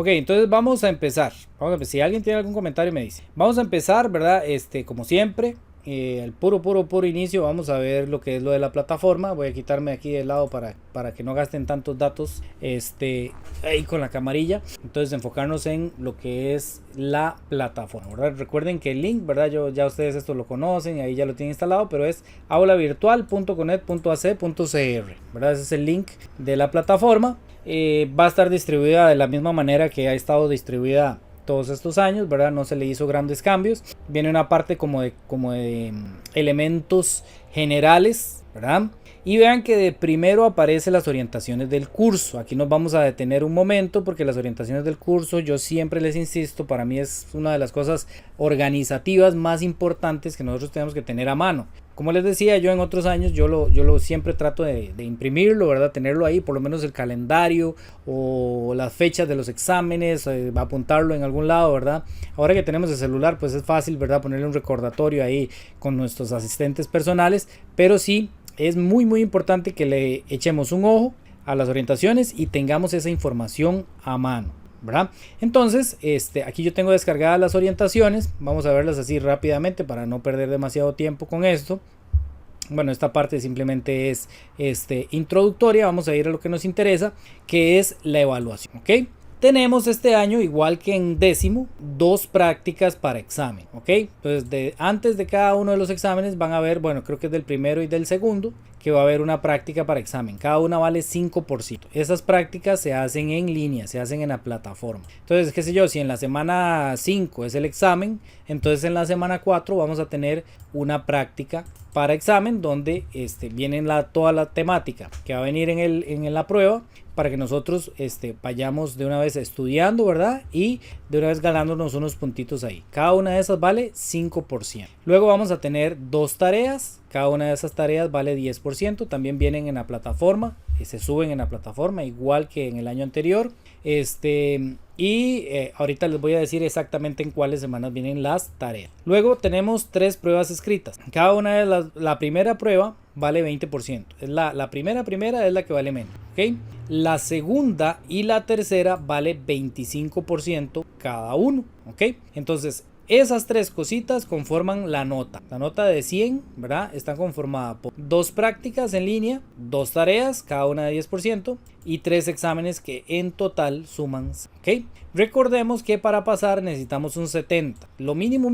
Ok, entonces vamos a empezar. Si alguien tiene algún comentario me dice. Vamos a empezar, ¿verdad? Como siempre, el puro inicio, vamos a ver lo que es lo de la plataforma. Voy a quitarme aquí de lado para que no gasten tantos datos ahí con la camarilla. Entonces enfocarnos en lo que es la plataforma, ¿verdad? Recuerden que el link, ¿verdad? Ya ustedes esto lo conocen, ahí ya lo tienen instalado, pero es aulavirtual.conet.ac.cr, ¿verdad? Ese es el link de la plataforma. Va a estar distribuida de la misma manera que ha estado distribuida todos estos años, ¿verdad? No se le hizo grandes cambios. Viene una parte como de elementos generales, ¿verdad? Y vean que de primero aparecen las orientaciones del curso. Aquí nos vamos a detener un momento porque las orientaciones del curso, yo siempre les insisto, para mí es una de las cosas organizativas más importantes que nosotros tenemos que tener a mano. Como les decía, yo en otros años yo lo siempre trato de imprimirlo, ¿verdad? Tenerlo ahí, por lo menos el calendario o las fechas de los exámenes, apuntarlo en algún lado, ¿verdad? Ahora que tenemos el celular, pues es fácil, ¿verdad? Ponerle un recordatorio ahí con nuestros asistentes personales, pero sí es muy importante que le echemos un ojo a las orientaciones y tengamos esa información a mano, ¿verdad? Entonces, aquí yo tengo descargadas las orientaciones. Vamos a verlas así rápidamente para no perder demasiado tiempo con esto. Bueno, esta parte simplemente es introductoria. Vamos a ir a lo que nos interesa, que es la evaluación, ¿ok? Tenemos este año, igual que en décimo, 2 prácticas para examen, ¿ok? Entonces, antes de cada uno de los exámenes van a haber, bueno, creo que es del primero y del segundo, que va a haber una práctica para examen. Cada una vale 5%. Esas prácticas se hacen en línea, se hacen en la plataforma. Entonces, qué sé yo, si en la semana 5 es el examen, entonces en la semana 4 vamos a tener una práctica para examen donde viene toda la temática que va a venir en la prueba, para que nosotros vayamos de una vez estudiando, ¿verdad? Y de una vez ganándonos unos puntitos ahí. Cada una de esas vale 5%. Luego vamos a tener 2 tareas. Cada una de esas tareas vale 10%. También vienen en la plataforma. Se suben en la plataforma igual que en el año anterior. Ahorita les voy a decir exactamente en cuáles semanas vienen las tareas. Luego tenemos 3 pruebas escritas. Cada una de la primera prueba vale 20%. La primera es la que vale menos, ¿ok? La segunda y la tercera vale 25% cada uno, ¿ok? Entonces, esas 3 cositas conforman la nota. La nota de 100, ¿verdad? Está conformada por 2 prácticas en línea, 2 tareas, cada una de 10%, y 3 exámenes que en total suman, ¿ok? Recordemos que para pasar necesitamos un 70. Lo mínimo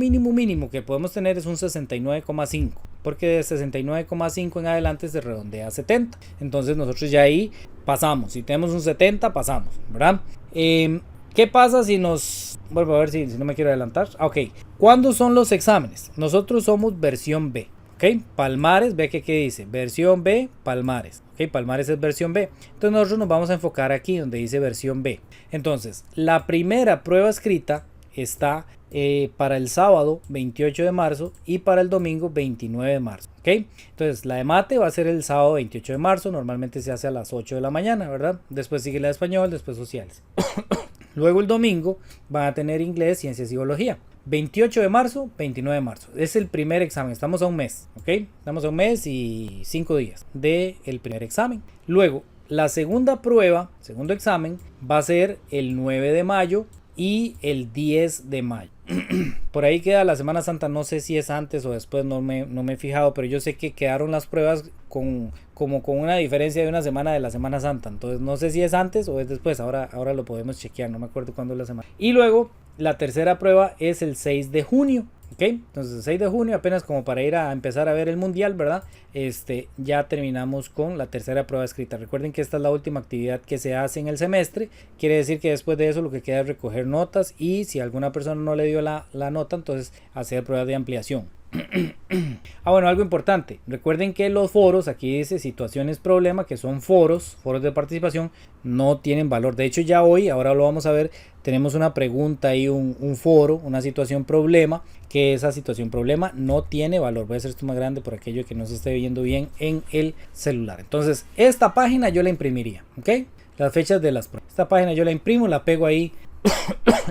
que podemos tener es un 69,5. Porque de 69,5 en adelante se redondea a 70. Entonces nosotros ya ahí pasamos. Si tenemos un 70, pasamos, ¿verdad? ¿Qué pasa si nos... Vuelvo a ver si no me quiero adelantar. Ok. ¿Cuándo son los exámenes? Nosotros somos versión B. Ok. Palmares, ve que ¿qué dice? Versión B, Palmares. Ok. Palmares es versión B. Entonces nosotros nos vamos a enfocar aquí donde dice versión B. Entonces, la primera prueba escrita está para el sábado 28 de marzo y para el domingo 29 de marzo. ¿Ok? Entonces la de mate va a ser el sábado 28 de marzo. Normalmente se hace a las 8 de la mañana, ¿verdad? Después sigue la de español, después sociales. Luego el domingo van a tener inglés, ciencias y biología. 28 de marzo, 29 de marzo. Es el primer examen. Estamos a un mes. ¿Ok? Estamos a un mes y 5 días del primer examen. Luego, la segunda prueba, segundo examen, va a ser el 9 de mayo y el 10 de mayo. Por ahí queda la Semana Santa, no sé si es antes o después, no me he fijado, pero yo sé que quedaron las pruebas con una diferencia de una semana de la Semana Santa. Entonces no sé si es antes o es después, ahora lo podemos chequear, no me acuerdo cuándo es la semana. Y luego la tercera prueba es el 6 de junio. ¿Ok? Entonces el 6 de junio, apenas como para ir a empezar a ver el mundial, ¿verdad? Ya terminamos con la tercera prueba escrita. Recuerden que esta es la última actividad que se hace en el semestre. Quiere decir que después de eso lo que queda es recoger notas y si alguna persona no le dio la nota, entonces hacer pruebas de ampliación. Bueno, algo importante, recuerden que los foros, aquí dice situaciones problema, que son foros de participación, no tienen valor. De hecho ya hoy, ahora lo vamos a ver, tenemos una pregunta y un foro, una situación problema, que esa situación problema no tiene valor. Voy a hacer esto más grande por aquello que no se esté viendo bien en el celular. Entonces esta página yo la imprimiría, ¿ok? Las fechas de las pruebas. Esta página yo la imprimo, la pego ahí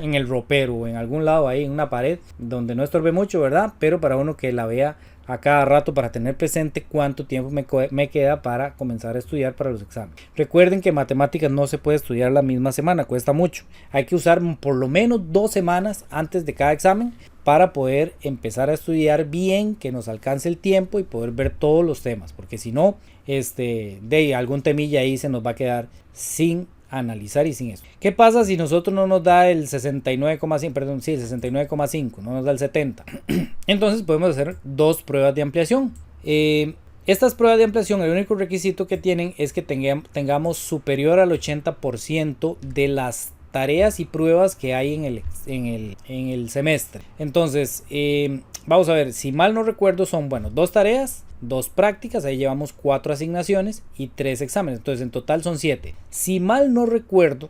en el ropero o en algún lado ahí en una pared donde no estorbe mucho, ¿verdad? Pero para uno que la vea a cada rato para tener presente cuánto tiempo me queda para comenzar a estudiar para los exámenes. Recuerden que matemáticas no se puede estudiar la misma semana, cuesta mucho. Hay que usar por lo menos 2 semanas antes de cada examen para poder empezar a estudiar bien, que nos alcance el tiempo y poder ver todos los temas, porque si no, de algún temilla ahí se nos va a quedar sin analizar y sin eso. ¿Qué pasa si nosotros no nos da el 69,5, perdón, sí, el 69,5, no nos da el 70? Entonces podemos hacer 2 pruebas de ampliación. Estas pruebas de ampliación, el único requisito que tienen es que tengamos superior al 80% de las tareas y pruebas que hay en el semestre. Entonces, vamos a ver, si mal no recuerdo son, 2 tareas, 2 prácticas, ahí llevamos 4 asignaciones y 3 exámenes, entonces en total son 7. Si mal no recuerdo,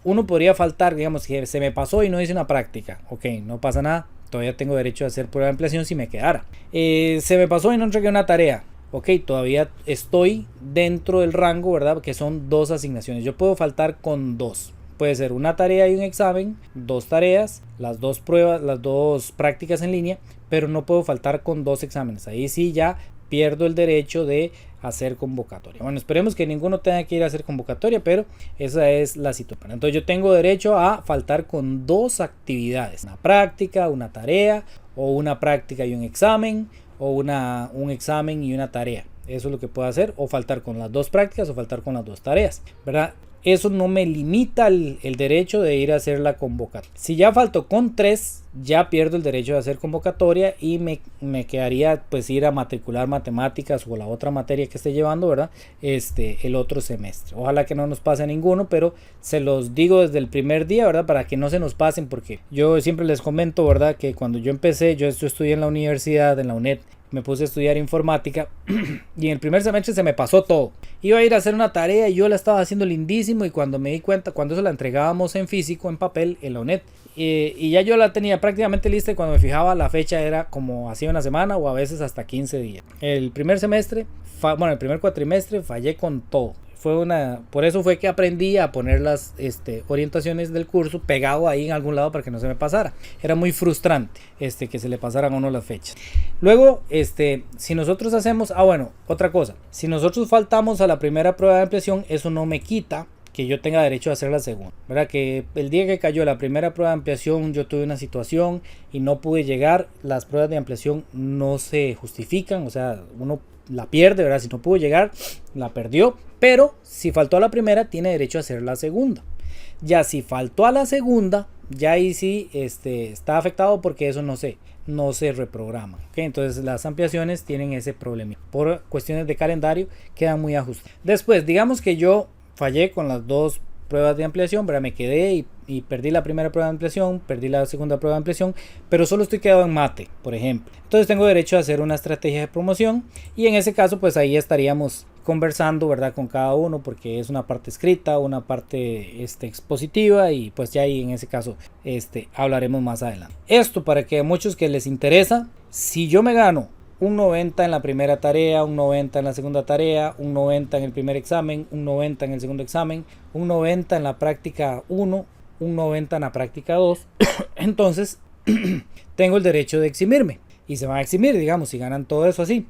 uno podría faltar, digamos que se me pasó y no hice una práctica, ok, no pasa nada, todavía tengo derecho a hacer prueba de ampliación si me quedara. Se me pasó y no entregué una tarea, ok, todavía estoy dentro del rango, ¿verdad? Que son 2 asignaciones, yo puedo faltar con 2. Puede ser una tarea y un examen, 2 tareas, las 2 pruebas, las 2 prácticas en línea, pero no puedo faltar con 2 exámenes. Ahí sí ya pierdo el derecho de hacer convocatoria. Bueno, esperemos que ninguno tenga que ir a hacer convocatoria, pero esa es la situación. Entonces yo tengo derecho a faltar con 2 actividades, una práctica, una tarea, o una práctica y un examen, o un examen y una tarea. Eso es lo que puedo hacer, o faltar con las 2 prácticas o faltar con las 2 tareas, ¿verdad? Eso no me limita el derecho de ir a hacer la convocatoria. Si ya falto con 3, ya pierdo el derecho de hacer convocatoria y me quedaría pues ir a matricular matemáticas o la otra materia que esté llevando, ¿verdad? El otro semestre. Ojalá que no nos pase a ninguno, pero se los digo desde el primer día, ¿verdad? Para que no se nos pasen, porque yo siempre les comento, ¿verdad? Que cuando yo empecé, yo estudié en la universidad, en la UNED, me puse a estudiar informática y en el primer semestre se me pasó todo. Iba a ir a hacer una tarea y yo la estaba haciendo lindísimo, y cuando me di cuenta, cuando eso la entregábamos en físico, en papel, en la UNED, y ya yo la tenía prácticamente lista, y cuando me fijaba la fecha era como hacía una semana o a veces hasta 15 días. El primer semestre, el primer cuatrimestre fallé con todo. Por eso fue que aprendí a poner las orientaciones del curso pegado ahí en algún lado para que no se me pasara. Era muy frustrante que se le pasaran a uno las fechas. Luego, si nosotros hacemos, otra cosa, si nosotros faltamos a la primera prueba de ampliación, eso no me quita que yo tenga derecho a hacer la segunda, ¿verdad? Que el día que cayó la primera prueba de ampliación yo tuve una situación y no pude llegar, las pruebas de ampliación no se justifican, o sea, uno la pierde, ¿verdad? Si no pudo llegar, la perdió, pero si faltó a la primera, tiene derecho a hacer la segunda. Ya si faltó a la segunda, ya ahí sí está afectado, porque eso no se reprograma, ¿okay? Entonces las ampliaciones tienen ese problema. Por cuestiones de calendario quedan muy ajustadas. Después, digamos que yo fallé con las 2 pruebas de ampliación, ¿verdad? Me quedé y perdí la primera prueba de ampliación, perdí la segunda prueba de ampliación, pero solo estoy quedado en mate, por ejemplo. Entonces tengo derecho a hacer una estrategia de promoción, y en ese caso pues ahí estaríamos conversando, ¿verdad? Con cada uno, porque es una parte escrita, una parte expositiva, y pues ya ahí en ese caso hablaremos más adelante. Esto para que a muchos que les interesa, si yo me gano un 90 en la primera tarea, un 90 en la segunda tarea, un 90 en el primer examen, un 90 en el segundo examen, un 90 en la práctica 1, un 90 en la práctica 2, entonces tengo el derecho de eximirme, y se van a eximir, digamos, si ganan todo eso así.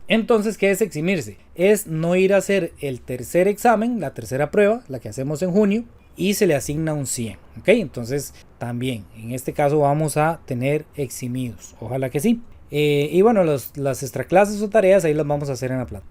Entonces, ¿qué es eximirse? Es no ir a hacer el tercer examen, la tercera prueba, la que hacemos en junio, y se le asigna un 100, ¿ok? Entonces también en este caso vamos a tener eximidos, ojalá que sí. Y bueno, las extraclases o tareas ahí las vamos a hacer en la plata.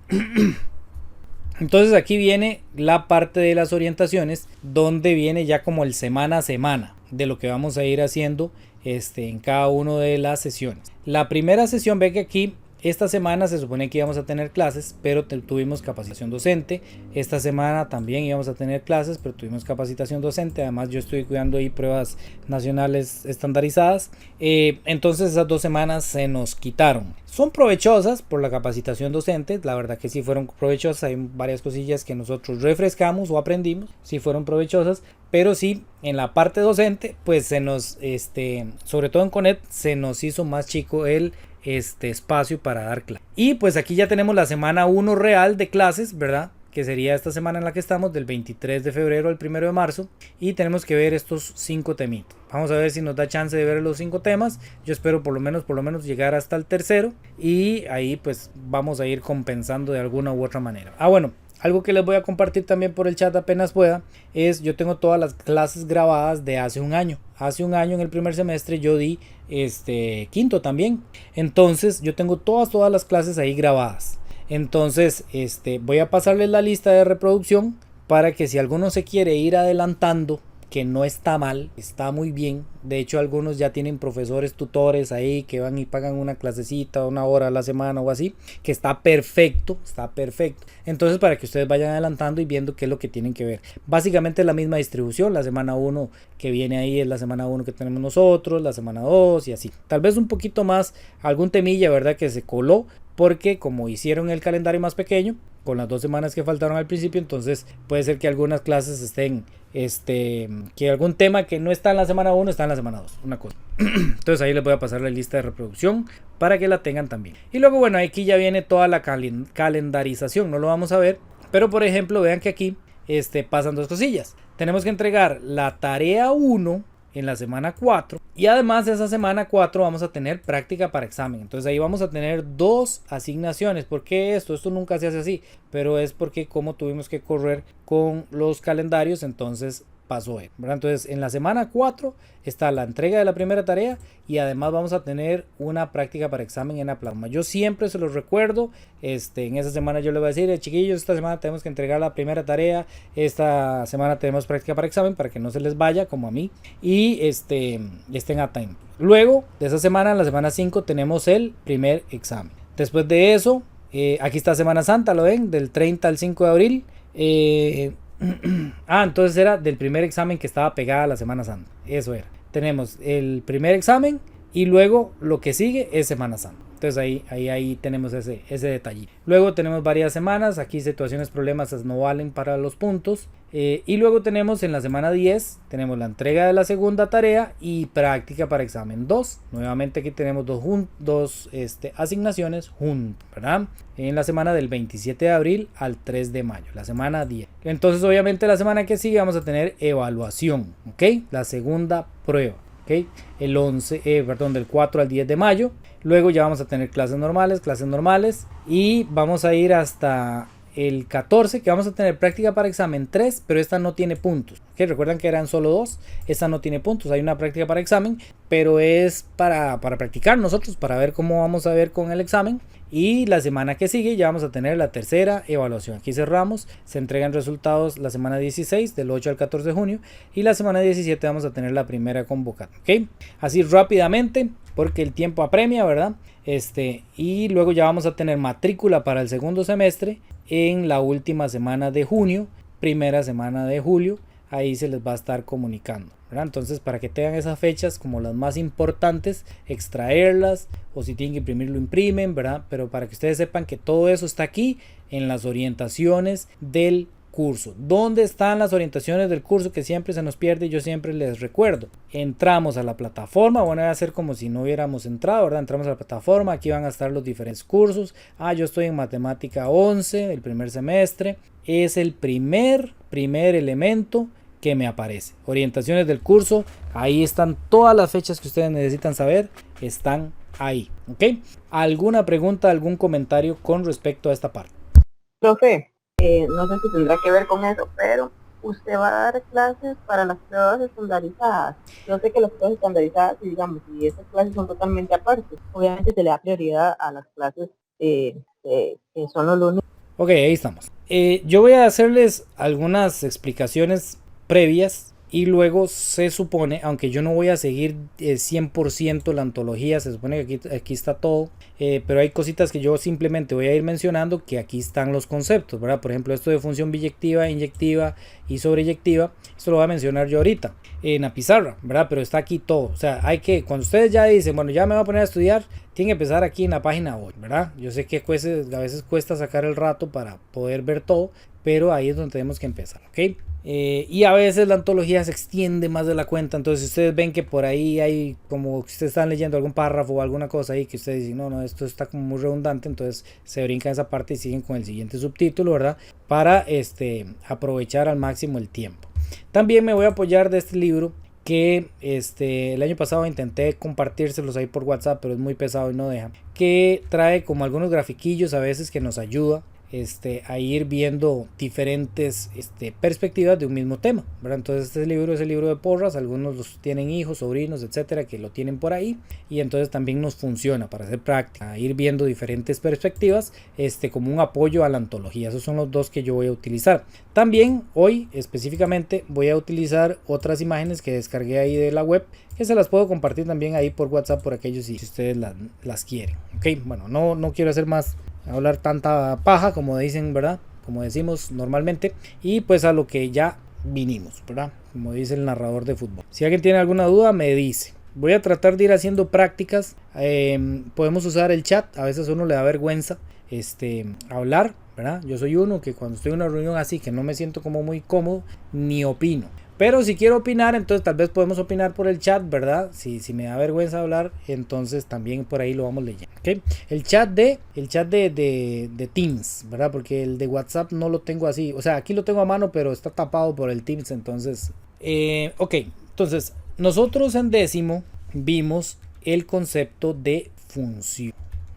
Entonces aquí viene la parte de las orientaciones, donde viene ya como el semana a semana de lo que vamos a ir haciendo en cada una de las sesiones. La primera sesión, ve que aquí esta semana se supone que íbamos a tener clases, pero tuvimos capacitación docente. Esta semana también íbamos a tener clases, pero tuvimos capacitación docente. Además yo estoy cuidando ahí pruebas nacionales estandarizadas. Entonces esas 2 semanas se nos quitaron. Son provechosas por la capacitación docente, la verdad que sí fueron provechosas. Hay varias cosillas que nosotros refrescamos o aprendimos, sí fueron provechosas, pero sí en la parte docente pues se nos, sobre todo en CONET, se nos hizo más chico el espacio para dar clases. Y pues aquí ya tenemos la semana 1 real de clases, ¿verdad? que sería esta semana en la que estamos, del 23 de febrero al 1 de marzo, y tenemos que ver estos 5 temitas. Vamos a ver si nos da chance de ver los 5 temas. Yo espero por lo menos llegar hasta el tercero, y ahí pues vamos a ir compensando de alguna u otra manera. Bueno, algo que les voy a compartir también por el chat apenas pueda es, yo tengo todas las clases grabadas de hace un año. Hace un año en el primer semestre yo di quinto también. Entonces yo tengo todas las clases ahí grabadas. Entonces voy a pasarles la lista de reproducción para que si alguno se quiere ir adelantando, que no está mal, está muy bien. De hecho, algunos ya tienen profesores tutores ahí que van y pagan una clasecita, 1 hora a la semana o así, que está perfecto, está perfecto. Entonces, para que ustedes vayan adelantando y viendo qué es lo que tienen que ver. Básicamente es la misma distribución. La semana 1 que viene ahí es la semana 1 que tenemos nosotros, la semana 2 y así. Tal vez un poquito más, algún temilla, ¿verdad? Que se coló, porque como hicieron el calendario más pequeño, con las 2 semanas que faltaron al principio, entonces puede ser que algunas clases estén, que algún tema que no está en la semana 1 está en la semana 2, una cosa. Entonces ahí les voy a pasar la lista de reproducción para que la tengan también. Y luego, bueno, aquí ya viene toda la calendarización, no lo vamos a ver, pero por ejemplo, vean que aquí pasan 2 cosillas. Tenemos que entregar la tarea 1 en la semana 4, y además de esa semana 4 vamos a tener práctica para examen. Entonces ahí vamos a tener 2 asignaciones. ¿Por qué esto? Esto nunca se hace así, pero es porque como tuvimos que correr con los calendarios, entonces pasó, ¿verdad? Entonces en la semana 4 está la entrega de la primera tarea, y además vamos a tener una práctica para examen en Aplauma. Yo siempre se los recuerdo, en esa semana yo les voy a decir, chiquillos, esta semana tenemos que entregar la primera tarea, esta semana tenemos práctica para examen, para que no se les vaya como a mí, y estén a time. Luego de esa semana, en la semana 5 tenemos el primer examen. Después de eso, aquí está Semana Santa, lo ven, del 30 al 5 de abril. Entonces era del primer examen que estaba pegada a la Semana Santa. Eso era. Tenemos el primer examen y luego lo que sigue es Semana Santa. Entonces ahí tenemos ese detalle. Luego tenemos varias semanas. Aquí situaciones problemas no valen para los puntos. Y luego tenemos en la semana 10, tenemos la entrega de la segunda tarea y práctica para examen 2. Nuevamente aquí tenemos dos asignaciones juntas, ¿verdad? En la semana del 27 de abril al 3 de mayo, la semana 10. Entonces obviamente la semana que sigue vamos a tener evaluación, ¿ok? La segunda prueba, ¿ok? Del 4 al 10 de mayo. Luego ya vamos a tener clases normales, y vamos a ir hasta el 14, que vamos a tener práctica para examen 3, pero esta no tiene puntos. ¿Okay? Recuerdan que eran solo 2, esta no tiene puntos. Hay una práctica para examen, pero es para practicar nosotros, para ver cómo vamos a ver con el examen. Y la semana que sigue ya vamos a tener la tercera evaluación. Aquí cerramos, se entregan resultados la semana 16, del 8 al 14 de junio, y la semana 17 vamos a tener la primera convocatoria. ¿Okay? Así rápidamente, porque el tiempo apremia, ¿verdad? Y luego ya vamos a tener matrícula para el segundo semestre en la última semana de junio, primera semana de julio. Ahí se les va a estar comunicando, ¿verdad? Entonces, para que tengan esas fechas como las más importantes, extraerlas, o si tienen que imprimir, lo imprimen, ¿verdad? Pero para que ustedes sepan que todo eso está aquí en las orientaciones del curso. ¿Dónde están las orientaciones del curso? Que siempre se nos pierde, y yo siempre les recuerdo. Entramos a la plataforma, bueno, va a ser como si no hubiéramos entrado, ¿verdad? Entramos a la plataforma, aquí van a estar los diferentes cursos. Yo estoy en matemática 11, el primer semestre. Es el primer elemento que me aparece. Orientaciones del curso, ahí están todas las fechas que ustedes necesitan saber, están ahí, ¿ok? ¿Alguna pregunta, algún comentario con respecto a esta parte? Profe, no sé si tendrá que ver con eso, pero usted va a dar clases para las pruebas estandarizadas. Yo sé que las pruebas estandarizadas, y esas clases son totalmente aparte. Obviamente se le da prioridad a las clases que son los lunes. Ok, ahí estamos. Yo voy a hacerles algunas explicaciones previas, y luego se supone, aunque yo no voy a seguir 100% la antología, se supone que aquí está todo, pero hay cositas que yo simplemente voy a ir mencionando, que aquí están los conceptos, ¿verdad? Por ejemplo, esto de función biyectiva, inyectiva y sobreyectiva, esto lo voy a mencionar yo ahorita en la pizarra, ¿verdad? Pero está aquí todo. O sea, cuando ustedes ya dicen, bueno, ya me voy a poner a estudiar, tienen que empezar aquí en la página 8, ¿verdad? Yo sé que a veces cuesta sacar el rato para poder ver todo, pero ahí es donde tenemos que empezar, ¿ok? Y a veces la ontología se extiende más de la cuenta, entonces si ustedes ven que por ahí hay como que ustedes están leyendo algún párrafo o alguna cosa ahí que ustedes dicen, no, esto está como muy redundante, entonces se brincan esa parte y siguen con el siguiente subtítulo, ¿verdad? Para aprovechar al máximo el tiempo. También me voy a apoyar de este libro que el año pasado intenté compartírselos ahí por WhatsApp, pero es muy pesado y no deja, que trae como algunos grafiquillos a veces que nos ayuda a ir viendo diferentes perspectivas de un mismo tema, ¿verdad? Entonces este libro es el libro de Porras, algunos los tienen hijos, sobrinos, etcétera, que lo tienen por ahí, y entonces también nos funciona para hacer práctica, ir viendo diferentes perspectivas como un apoyo a la antología. Esos son los dos que yo voy a utilizar. También hoy específicamente voy a utilizar otras imágenes que descargué ahí de la web, que se las puedo compartir también ahí por WhatsApp por aquellos si ustedes las quieren. Ok, bueno, no quiero hacer más, hablar tanta paja como dicen, ¿verdad? Como decimos normalmente, y pues a lo que ya vinimos, ¿verdad? Como dice el narrador de fútbol. Si alguien tiene alguna duda me dice. Voy a tratar de ir haciendo prácticas. Podemos usar el chat, a veces a uno le da vergüenza hablar, ¿verdad? Yo soy uno que cuando estoy en una reunión así que no me siento como muy cómodo, ni opino. Pero si quiero opinar, entonces tal vez podemos opinar por el chat, ¿verdad? Si me da vergüenza hablar, entonces también por ahí lo vamos leyendo, ¿ok? El chat de Teams, ¿verdad? Porque el de WhatsApp no lo tengo así. O sea, aquí lo tengo a mano, pero está tapado por el Teams, entonces... ok, entonces nosotros en décimo vimos el concepto de función,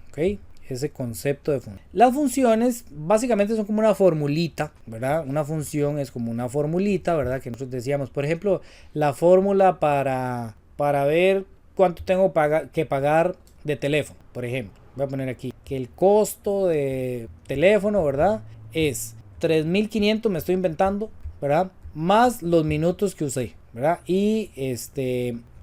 ¿ok? Ese concepto de función. Las funciones básicamente son como una formulita, ¿verdad? Una función es como una formulita, ¿verdad? Que nosotros decíamos, por ejemplo, la fórmula para ver cuánto tengo que pagar de teléfono, por ejemplo. Voy a poner aquí que el costo de teléfono, ¿verdad? Es 3.500, me estoy inventando, ¿verdad? Más los minutos que usé, ¿verdad? Y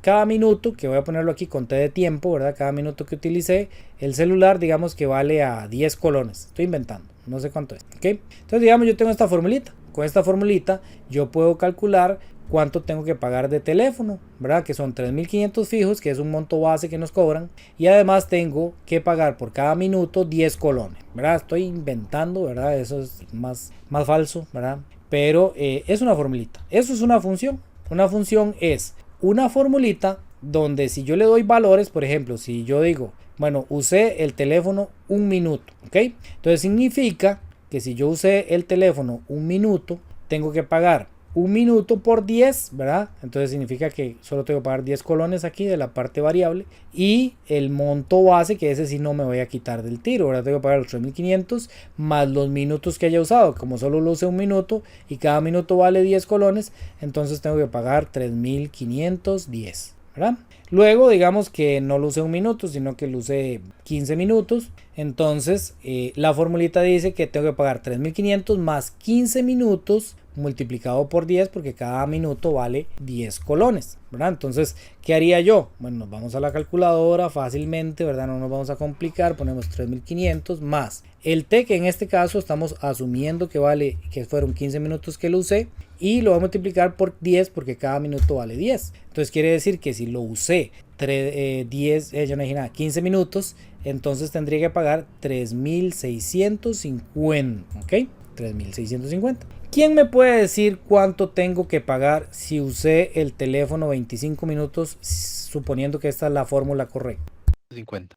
cada minuto, que voy a ponerlo aquí con T de tiempo, ¿verdad? Cada minuto que utilicé el celular, digamos que vale a 10 colones. Estoy inventando, no sé cuánto es, ¿ok? Entonces, digamos, yo tengo esta formulita. Con esta formulita yo puedo calcular cuánto tengo que pagar de teléfono, ¿verdad? Que son 3.500 fijos, que es un monto base que nos cobran. Y además tengo que pagar por cada minuto 10 colones, ¿verdad? Estoy inventando, ¿verdad? Eso es más falso, ¿verdad? Pero es una formulita. Eso es una función. Una función es una formulita donde si yo le doy valores, por ejemplo, si yo digo, bueno, usé el teléfono un minuto, ¿ok? Entonces significa que si yo usé el teléfono un minuto, tengo que pagar un minuto por 10, ¿verdad? Entonces significa que solo tengo que pagar 10 colones aquí de la parte variable y el monto base, que ese sí no me voy a quitar del tiro, ¿verdad? Tengo que pagar los 3.500 más los minutos que haya usado. Como solo lo usé un minuto y cada minuto vale 10 colones, entonces tengo que pagar 3.510, ¿verdad? Luego digamos que no lo usé un minuto, sino que lo usé 15 minutos. Entonces la formulita dice que tengo que pagar 3.500 más 15 minutos multiplicado por 10, porque cada minuto vale 10 colones, ¿verdad? Entonces, ¿qué haría yo? Bueno, nos vamos a la calculadora fácilmente, ¿verdad? No nos vamos a complicar, ponemos 3.500 más el T, que en este caso estamos asumiendo que vale, que fueron 15 minutos que lo usé, y lo voy a multiplicar por 10 porque cada minuto vale 10. Entonces quiere decir que si lo usé 15 minutos, entonces tendría que pagar 3.650, ¿ok? 3.650. ¿Quién me puede decir cuánto tengo que pagar si usé el teléfono 25 minutos, suponiendo que esta es la fórmula correcta? 50.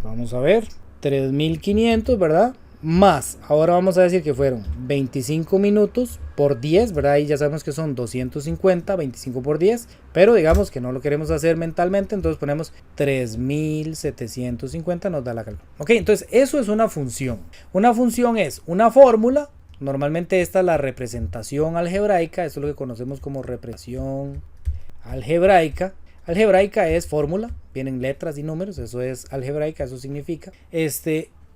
Vamos a ver, 3.500, ¿verdad? Más, ahora vamos a decir que fueron 25 minutos por 10, ¿verdad? Ahí ya sabemos que son 250, 25 por 10, pero digamos que no lo queremos hacer mentalmente, entonces ponemos 3.750, nos da la calculadora. Ok, entonces eso es una función. Una función es una fórmula. Normalmente esta es la representación algebraica, esto es lo que conocemos como representación algebraica. Algebraica es fórmula, vienen letras y números, eso es algebraica, eso significa.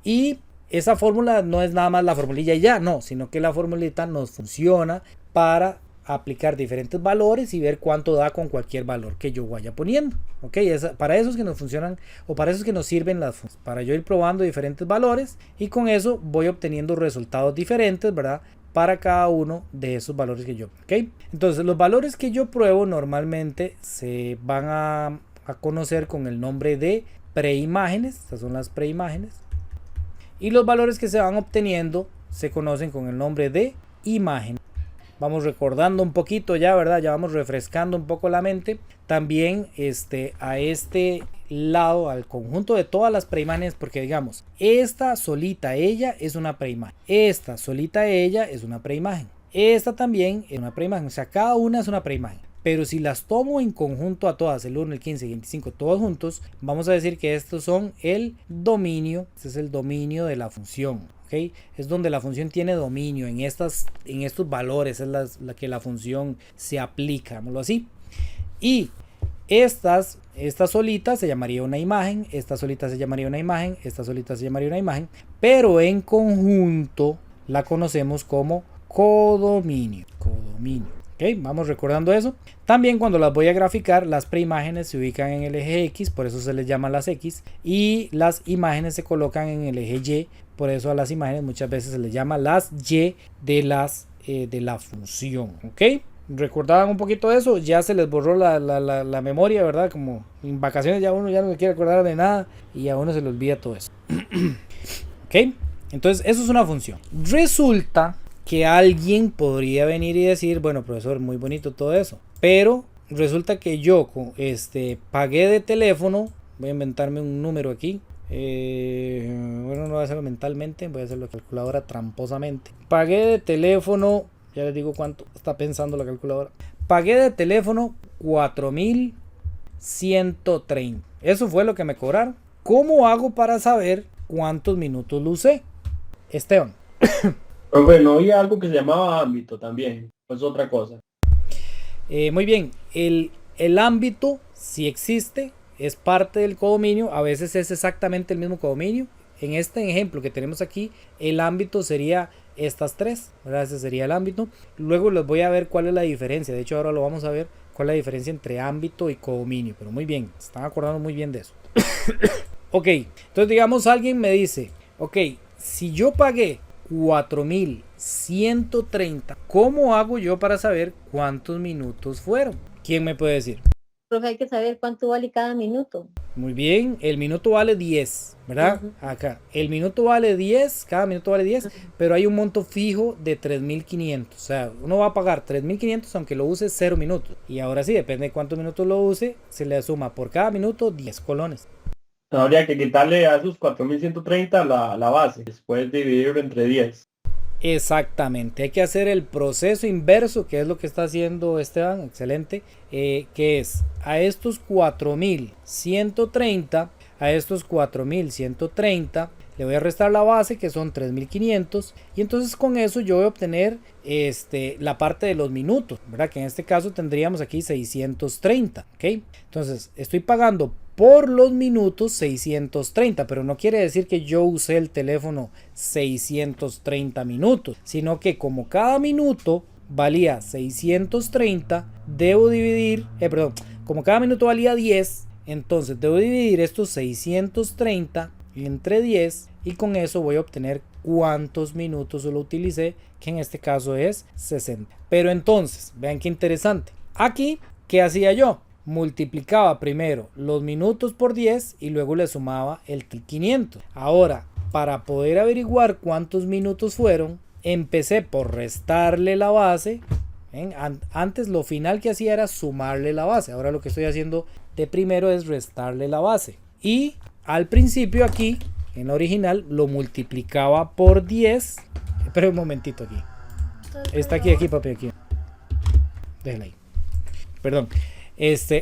Y esa fórmula no es nada más la formulilla y ya, no, sino que la formulita nos funciona para aplicar diferentes valores y ver cuánto da con cualquier valor que yo vaya poniendo, ¿ok? Para eso es que nos funcionan, o para eso es que nos sirven las funciones, para yo ir probando diferentes valores y con eso voy obteniendo resultados diferentes, ¿verdad? Para cada uno de esos valores que yo, ¿ok? Entonces los valores que yo pruebo normalmente se van a conocer con el nombre de preimágenes. Estas son las preimágenes, y los valores que se van obteniendo se conocen con el nombre de imagen. Vamos recordando un poquito ya, ¿verdad? Ya vamos refrescando un poco la mente. También a este lado, al conjunto de todas las preimágenes, porque digamos, esta solita ella es una preimagen. Esta solita ella es una preimagen. Esta también es una preimagen. O sea, cada una es una preimagen. Pero si las tomo en conjunto a todas, el 1, el 15 y el 25, todos juntos, vamos a decir que estos son el dominio. Este es el dominio de la función. ¿Okay? Es donde la función tiene dominio en estos valores, es la que la función se aplica, digámoslo así. Y esta solita se llamaría una imagen, esta solita se llamaría una imagen, esta solita se llamaría una imagen, pero en conjunto la conocemos como codominio. Okay, vamos recordando eso. También cuando las voy a graficar, las preimágenes se ubican en el eje X, por eso se les llama las X, y las imágenes se colocan en el eje Y, por eso a las imágenes muchas veces se les llama las Y de la función. ¿Ok? ¿Recordaban un poquito de eso? Ya se les borró la memoria, ¿verdad? Como en vacaciones ya uno ya no se quiere acordar de nada y a uno se le olvida todo eso. ¿Ok? Entonces eso es una función. Resulta que alguien podría venir y decir, bueno, profesor, muy bonito todo eso, pero resulta que yo pagué de teléfono, voy a inventarme un número aquí, bueno, no voy a hacerlo mentalmente, voy a hacerlo calculadora tramposamente. Pagué de teléfono, ya les digo cuánto está pensando la calculadora, pagué de teléfono 4,130, eso fue lo que me cobraron. ¿Cómo hago para saber cuántos minutos lo usé? Esteban. Bueno, había algo que se llamaba ámbito también, pues otra cosa. Muy bien, el ámbito si existe, es parte del codominio, a veces es exactamente el mismo codominio. En este ejemplo que tenemos aquí, el ámbito sería estas tres, ¿verdad? Ese sería el ámbito. Luego les voy a ver cuál es la diferencia, de hecho ahora lo vamos a ver, cuál es la diferencia entre ámbito y codominio, pero muy bien, se están acordando muy bien de eso. Ok, entonces digamos alguien me dice, ok, si yo pagué 4,130, ¿cómo hago yo para saber cuántos minutos fueron? ¿Quién me puede decir? Profe, hay que saber cuánto vale cada minuto. Muy bien, el minuto vale 10, ¿verdad? Acá, el minuto vale 10, cada minuto vale 10, pero hay un monto fijo de 3,500. O sea, uno va a pagar 3,500 aunque lo use 0 minutos. Y ahora sí, depende de cuántos minutos lo use, se le suma por cada minuto 10 colones. Habría que quitarle a esos 4,130 la base, después dividirlo entre 10. Exactamente, hay que hacer el proceso inverso, que es lo que está haciendo Esteban, excelente, que es a estos 4,130, le voy a restar la base que son 3,500 y entonces con eso yo voy a obtener la parte de los minutos, ¿verdad? Que en este caso tendríamos aquí 630, ¿ok? Entonces estoy pagando por los minutos 630, pero no quiere decir que yo usé el teléfono 630 minutos, sino que como cada minuto valía 630, debo dividir, como cada minuto valía 10, entonces debo dividir estos 630 entre 10 y con eso voy a obtener cuántos minutos lo utilicé, que en este caso es 60. Pero entonces, vean qué interesante. Aquí, ¿qué hacía yo? Multiplicaba primero los minutos por 10 y luego le sumaba el 500. Ahora, para poder averiguar cuántos minutos fueron, empecé por restarle la base. ¿Ven? Antes lo final que hacía era sumarle la base. Ahora lo que estoy haciendo de primero es restarle la base. Y al principio aquí, en la original, lo multiplicaba por 10. Espera un momentito aquí. Está aquí, papi, aquí. Déjala ahí. Perdón.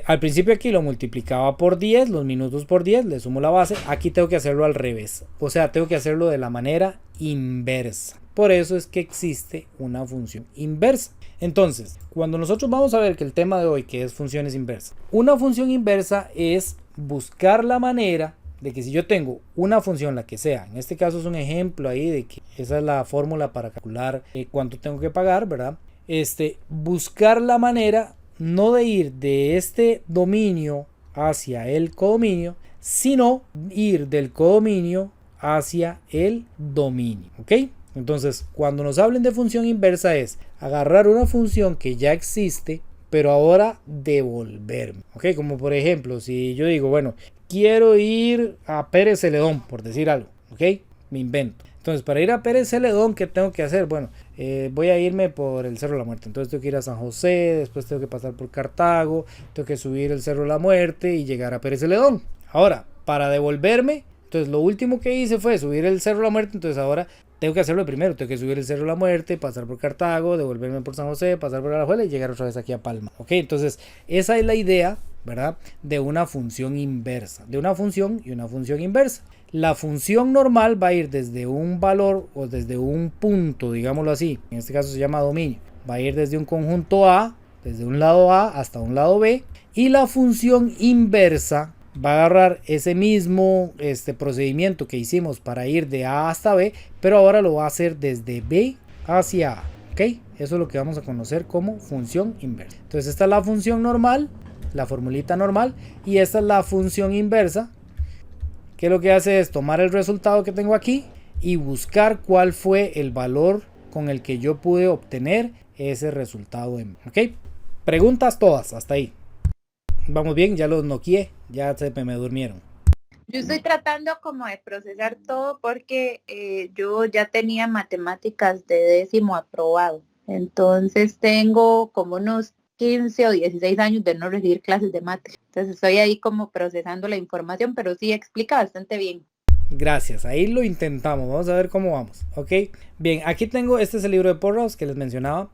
Al principio aquí lo multiplicaba por 10, los minutos por 10, le sumo la base. Aquí tengo que hacerlo al revés. O sea, tengo que hacerlo de la manera inversa. Por eso es que existe una función inversa. Entonces, cuando nosotros vamos a ver que el tema de hoy, que es funciones inversas, una función inversa es buscar la manera de que si yo tengo una función, la que sea, en este caso es un ejemplo ahí de que esa es la fórmula para calcular cuánto tengo que pagar, ¿verdad? Buscar la manera no de ir de este dominio hacia el codominio, sino ir del codominio hacia el dominio, ¿ok? Entonces, cuando nos hablen de función inversa es agarrar una función que ya existe, pero ahora devolverme, ¿ok? Como por ejemplo, si yo digo, bueno, quiero ir a Pérez Celedón, por decir algo, ¿ok? Me invento. Entonces, para ir a Pérez Celedón, ¿qué tengo que hacer? Bueno, voy a irme por el Cerro de la Muerte. Entonces tengo que ir a San José, después tengo que pasar por Cartago, tengo que subir el Cerro de la Muerte y llegar a Pérez Celedón. Ahora, para devolverme, entonces lo último que hice fue subir el Cerro de la Muerte. Entonces ahora tengo que hacerlo primero. Tengo que subir el Cerro de la Muerte, pasar por Cartago, devolverme por San José, pasar por Alajuela y llegar otra vez aquí a Palma. Ok, entonces esa es la idea, ¿verdad? De una función inversa, de una función y una función inversa. La función normal va a ir desde un valor o desde un punto, digámoslo así, en este caso se llama dominio, va a ir desde un conjunto A, desde un lado A hasta un lado B, y la función inversa va a agarrar ese mismo procedimiento que hicimos para ir de A hasta B, pero ahora lo va a hacer desde B hacia A. ¿Ok? Eso es lo que vamos a conocer como función inversa. Entonces esta es la función normal, la formulita normal, y esta es la función inversa, que lo que hace es tomar el resultado que tengo aquí y buscar cuál fue el valor con el que yo pude obtener ese resultado. ¿Ok? Preguntas todas, hasta ahí. Vamos bien, ya los noqueé, ya se me durmieron. Yo estoy tratando como de procesar todo porque yo ya tenía matemáticas de 10º aprobado. Entonces tengo como unos 15 o 16 años de no recibir clases de mate. Entonces estoy ahí como procesando la información, pero sí explica bastante bien. Gracias, ahí lo intentamos, vamos a ver cómo vamos, ¿ok? Bien, aquí tengo, este es el libro de Porras que les mencionaba.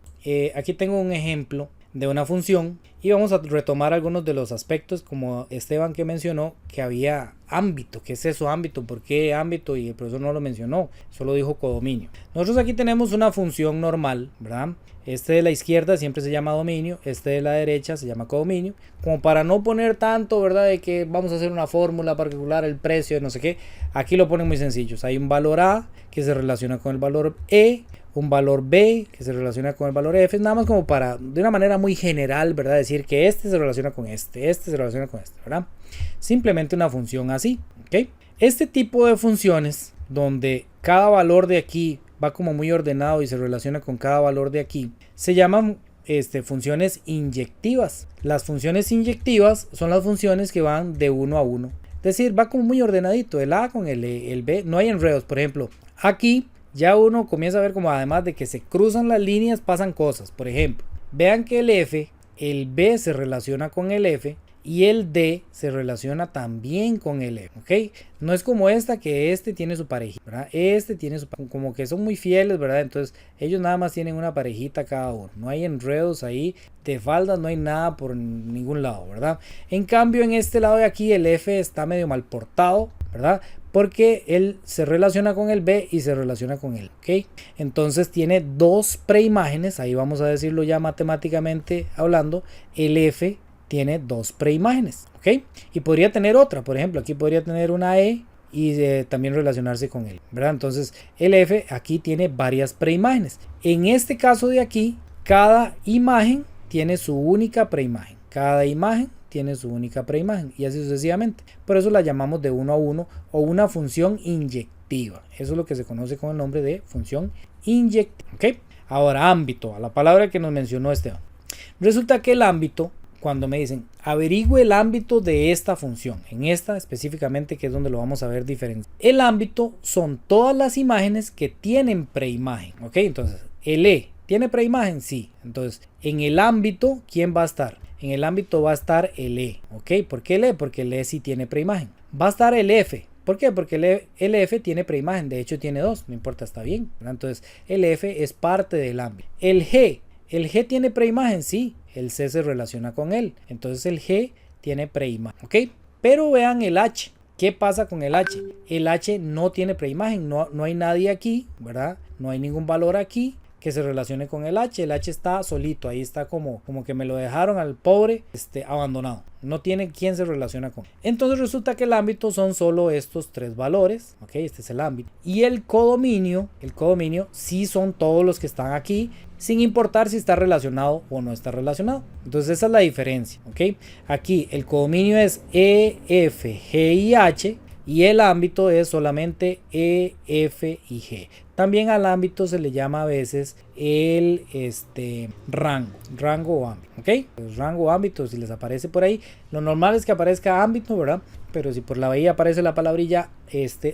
Aquí tengo un ejemplo de una función y vamos a retomar algunos de los aspectos, como Esteban que mencionó que había ámbito. ¿Qué es eso ámbito? ¿Por qué ámbito? Y el profesor no lo mencionó, solo dijo codominio. Nosotros aquí tenemos una función normal, ¿verdad? Este de la izquierda siempre se llama dominio, este de la derecha se llama codominio, como para no poner tanto, ¿verdad? De que vamos a hacer una fórmula para calcular el precio de no sé qué. Aquí lo ponen muy sencillos. Hay un valor A que se relaciona con el valor E, un valor B que se relaciona con el valor F, nada más como para, de una manera muy general, ¿verdad? Decir que este se relaciona con este se relaciona con este, ¿verdad? Simplemente una función así, ¿ok? Este tipo de funciones, donde cada valor de aquí va como muy ordenado y se relaciona con cada valor de aquí, se llaman funciones inyectivas. Las funciones inyectivas son las funciones que van de uno a uno. Es decir, va como muy ordenadito, el A con el E, el B, no hay enredos. Por ejemplo, aquí ya uno comienza a ver como además de que se cruzan las líneas, pasan cosas. Por ejemplo, vean que el F, el B se relaciona con el F y el D se relaciona también con el F, ¿ok? No es como esta, que este tiene su parejita, ¿verdad? Este tiene su, como que son muy fieles, ¿verdad? Entonces ellos nada más tienen una parejita cada uno. No hay enredos ahí de faldas, no hay nada por ningún lado, ¿verdad? En cambio, en este lado de aquí el F está medio mal portado, ¿verdad? Porque él se relaciona con el B y se relaciona con él, ¿ok? Entonces tiene dos preimágenes, ahí vamos a decirlo ya matemáticamente hablando, el F tiene dos preimágenes, ¿ok? Y podría tener otra, por ejemplo, aquí podría tener una E y también relacionarse con él, ¿verdad? Entonces el F aquí tiene varias preimágenes. En este caso de aquí, cada imagen tiene su única preimagen, cada imagen tiene su única preimagen y así sucesivamente. Por eso la llamamos de uno a uno o una función inyectiva. Eso es lo que se conoce con el nombre de función inyectiva, ¿ok? Ahora, ámbito, a la palabra que nos mencionó Esteban. Resulta que el ámbito, cuando me dicen averigüe el ámbito de esta función, en esta específicamente, que es donde lo vamos a ver diferente. El ámbito son todas las imágenes que tienen preimagen, ¿ok? Entonces, el E ¿tiene preimagen? Sí. Entonces, en el ámbito, ¿quién va a estar? En el ámbito va a estar el E, ¿ok? ¿Por qué el E? Porque el E sí tiene preimagen. Va a estar el F. ¿Por qué? Porque el F tiene preimagen, de hecho tiene dos, no importa, está bien, ¿verdad? Entonces, el F es parte del ámbito. El G tiene preimagen, sí, el C se relaciona con él, entonces el G tiene preimagen, ¿ok? Pero vean el H. ¿Qué pasa con el H? El H no tiene preimagen, no hay nadie aquí, ¿verdad? No hay ningún valor aquí que se relacione con el H está solito, ahí está como que me lo dejaron al pobre abandonado, no tiene quien se relaciona con. Entonces resulta que el ámbito son solo estos tres valores, ok, este es el ámbito, y el codominio sí son todos los que están aquí, sin importar si está relacionado o no está relacionado. Entonces esa es la diferencia, ok. Aquí el codominio es E, F, G y H, y el ámbito es solamente E, F y G. También al ámbito se le llama a veces el rango o ámbito, ¿ok? Pues rango o ámbito, si les aparece por ahí, lo normal es que aparezca ámbito, ¿verdad? Pero si por la bahía aparece la palabrilla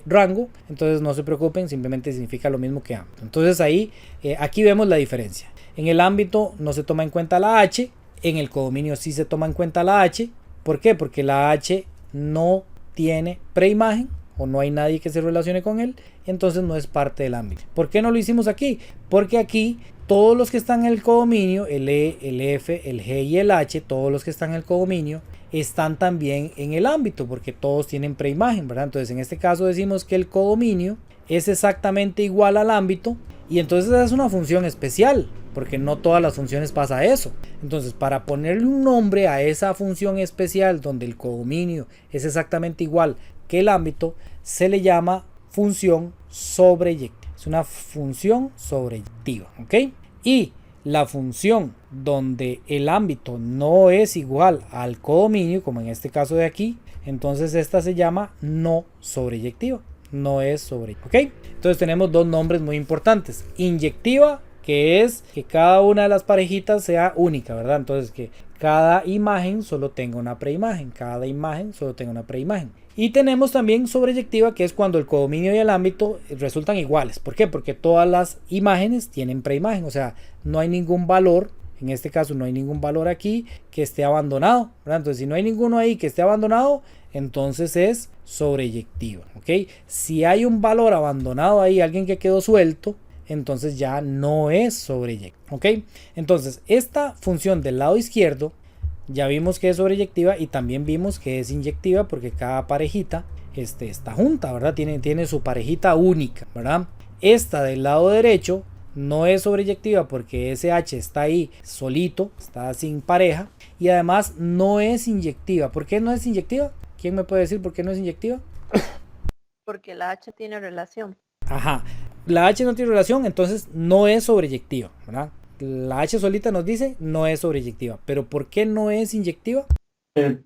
rango, entonces no se preocupen, simplemente significa lo mismo que ámbito. Entonces ahí, aquí vemos la diferencia. En el ámbito no se toma en cuenta la H, en el codominio sí se toma en cuenta la H. ¿Por qué? Porque la H no tiene preimagen o no hay nadie que se relacione con él, entonces no es parte del ámbito. ¿Por qué no lo hicimos aquí? Porque aquí todos los que están en el codominio, el E, el F, el G y el H, todos los que están en el codominio están también en el ámbito porque todos tienen preimagen, ¿verdad? Entonces en este caso decimos que el codominio es exactamente igual al ámbito y entonces es una función especial porque no todas las funciones pasa eso. Entonces para ponerle un nombre a esa función especial donde el codominio es exactamente igual que el ámbito, se le llama función sobreyectiva. Es una función sobreyectiva, ¿ok? Y la función donde el ámbito no es igual al codominio, como en este caso de aquí, entonces esta se llama no sobreyectiva. No es sobreyectiva, ¿ok? Entonces tenemos dos nombres muy importantes. Inyectiva, que es que cada una de las parejitas sea única, ¿verdad? Entonces que cada imagen solo tenga una preimagen. Cada imagen solo tenga una preimagen. Y tenemos también sobreyectiva, que es cuando el codominio y el ámbito resultan iguales. ¿Por qué? Porque todas las imágenes tienen preimagen. O sea, no hay ningún valor. En este caso no hay ningún valor aquí que esté abandonado, ¿verdad? Entonces si no hay ninguno ahí que esté abandonado, entonces es sobreyectiva, ¿ok? Si hay un valor abandonado ahí, alguien que quedó suelto, entonces ya no es sobreyectiva, ¿ok? Entonces esta función del lado izquierdo ya vimos que es sobreyectiva y también vimos que es inyectiva porque cada parejita está junta, ¿verdad? Tiene su parejita única, ¿verdad? Esta del lado derecho no es sobreyectiva porque ese H está ahí solito, está sin pareja y además no es inyectiva. ¿Por qué no es inyectiva? ¿Quién me puede decir por qué no es inyectiva? Porque la H tiene relación. Ajá, la H no tiene relación, entonces no es sobreyectiva, ¿verdad? La H solita nos dice no es sobreyectiva, pero ¿por qué no es inyectiva?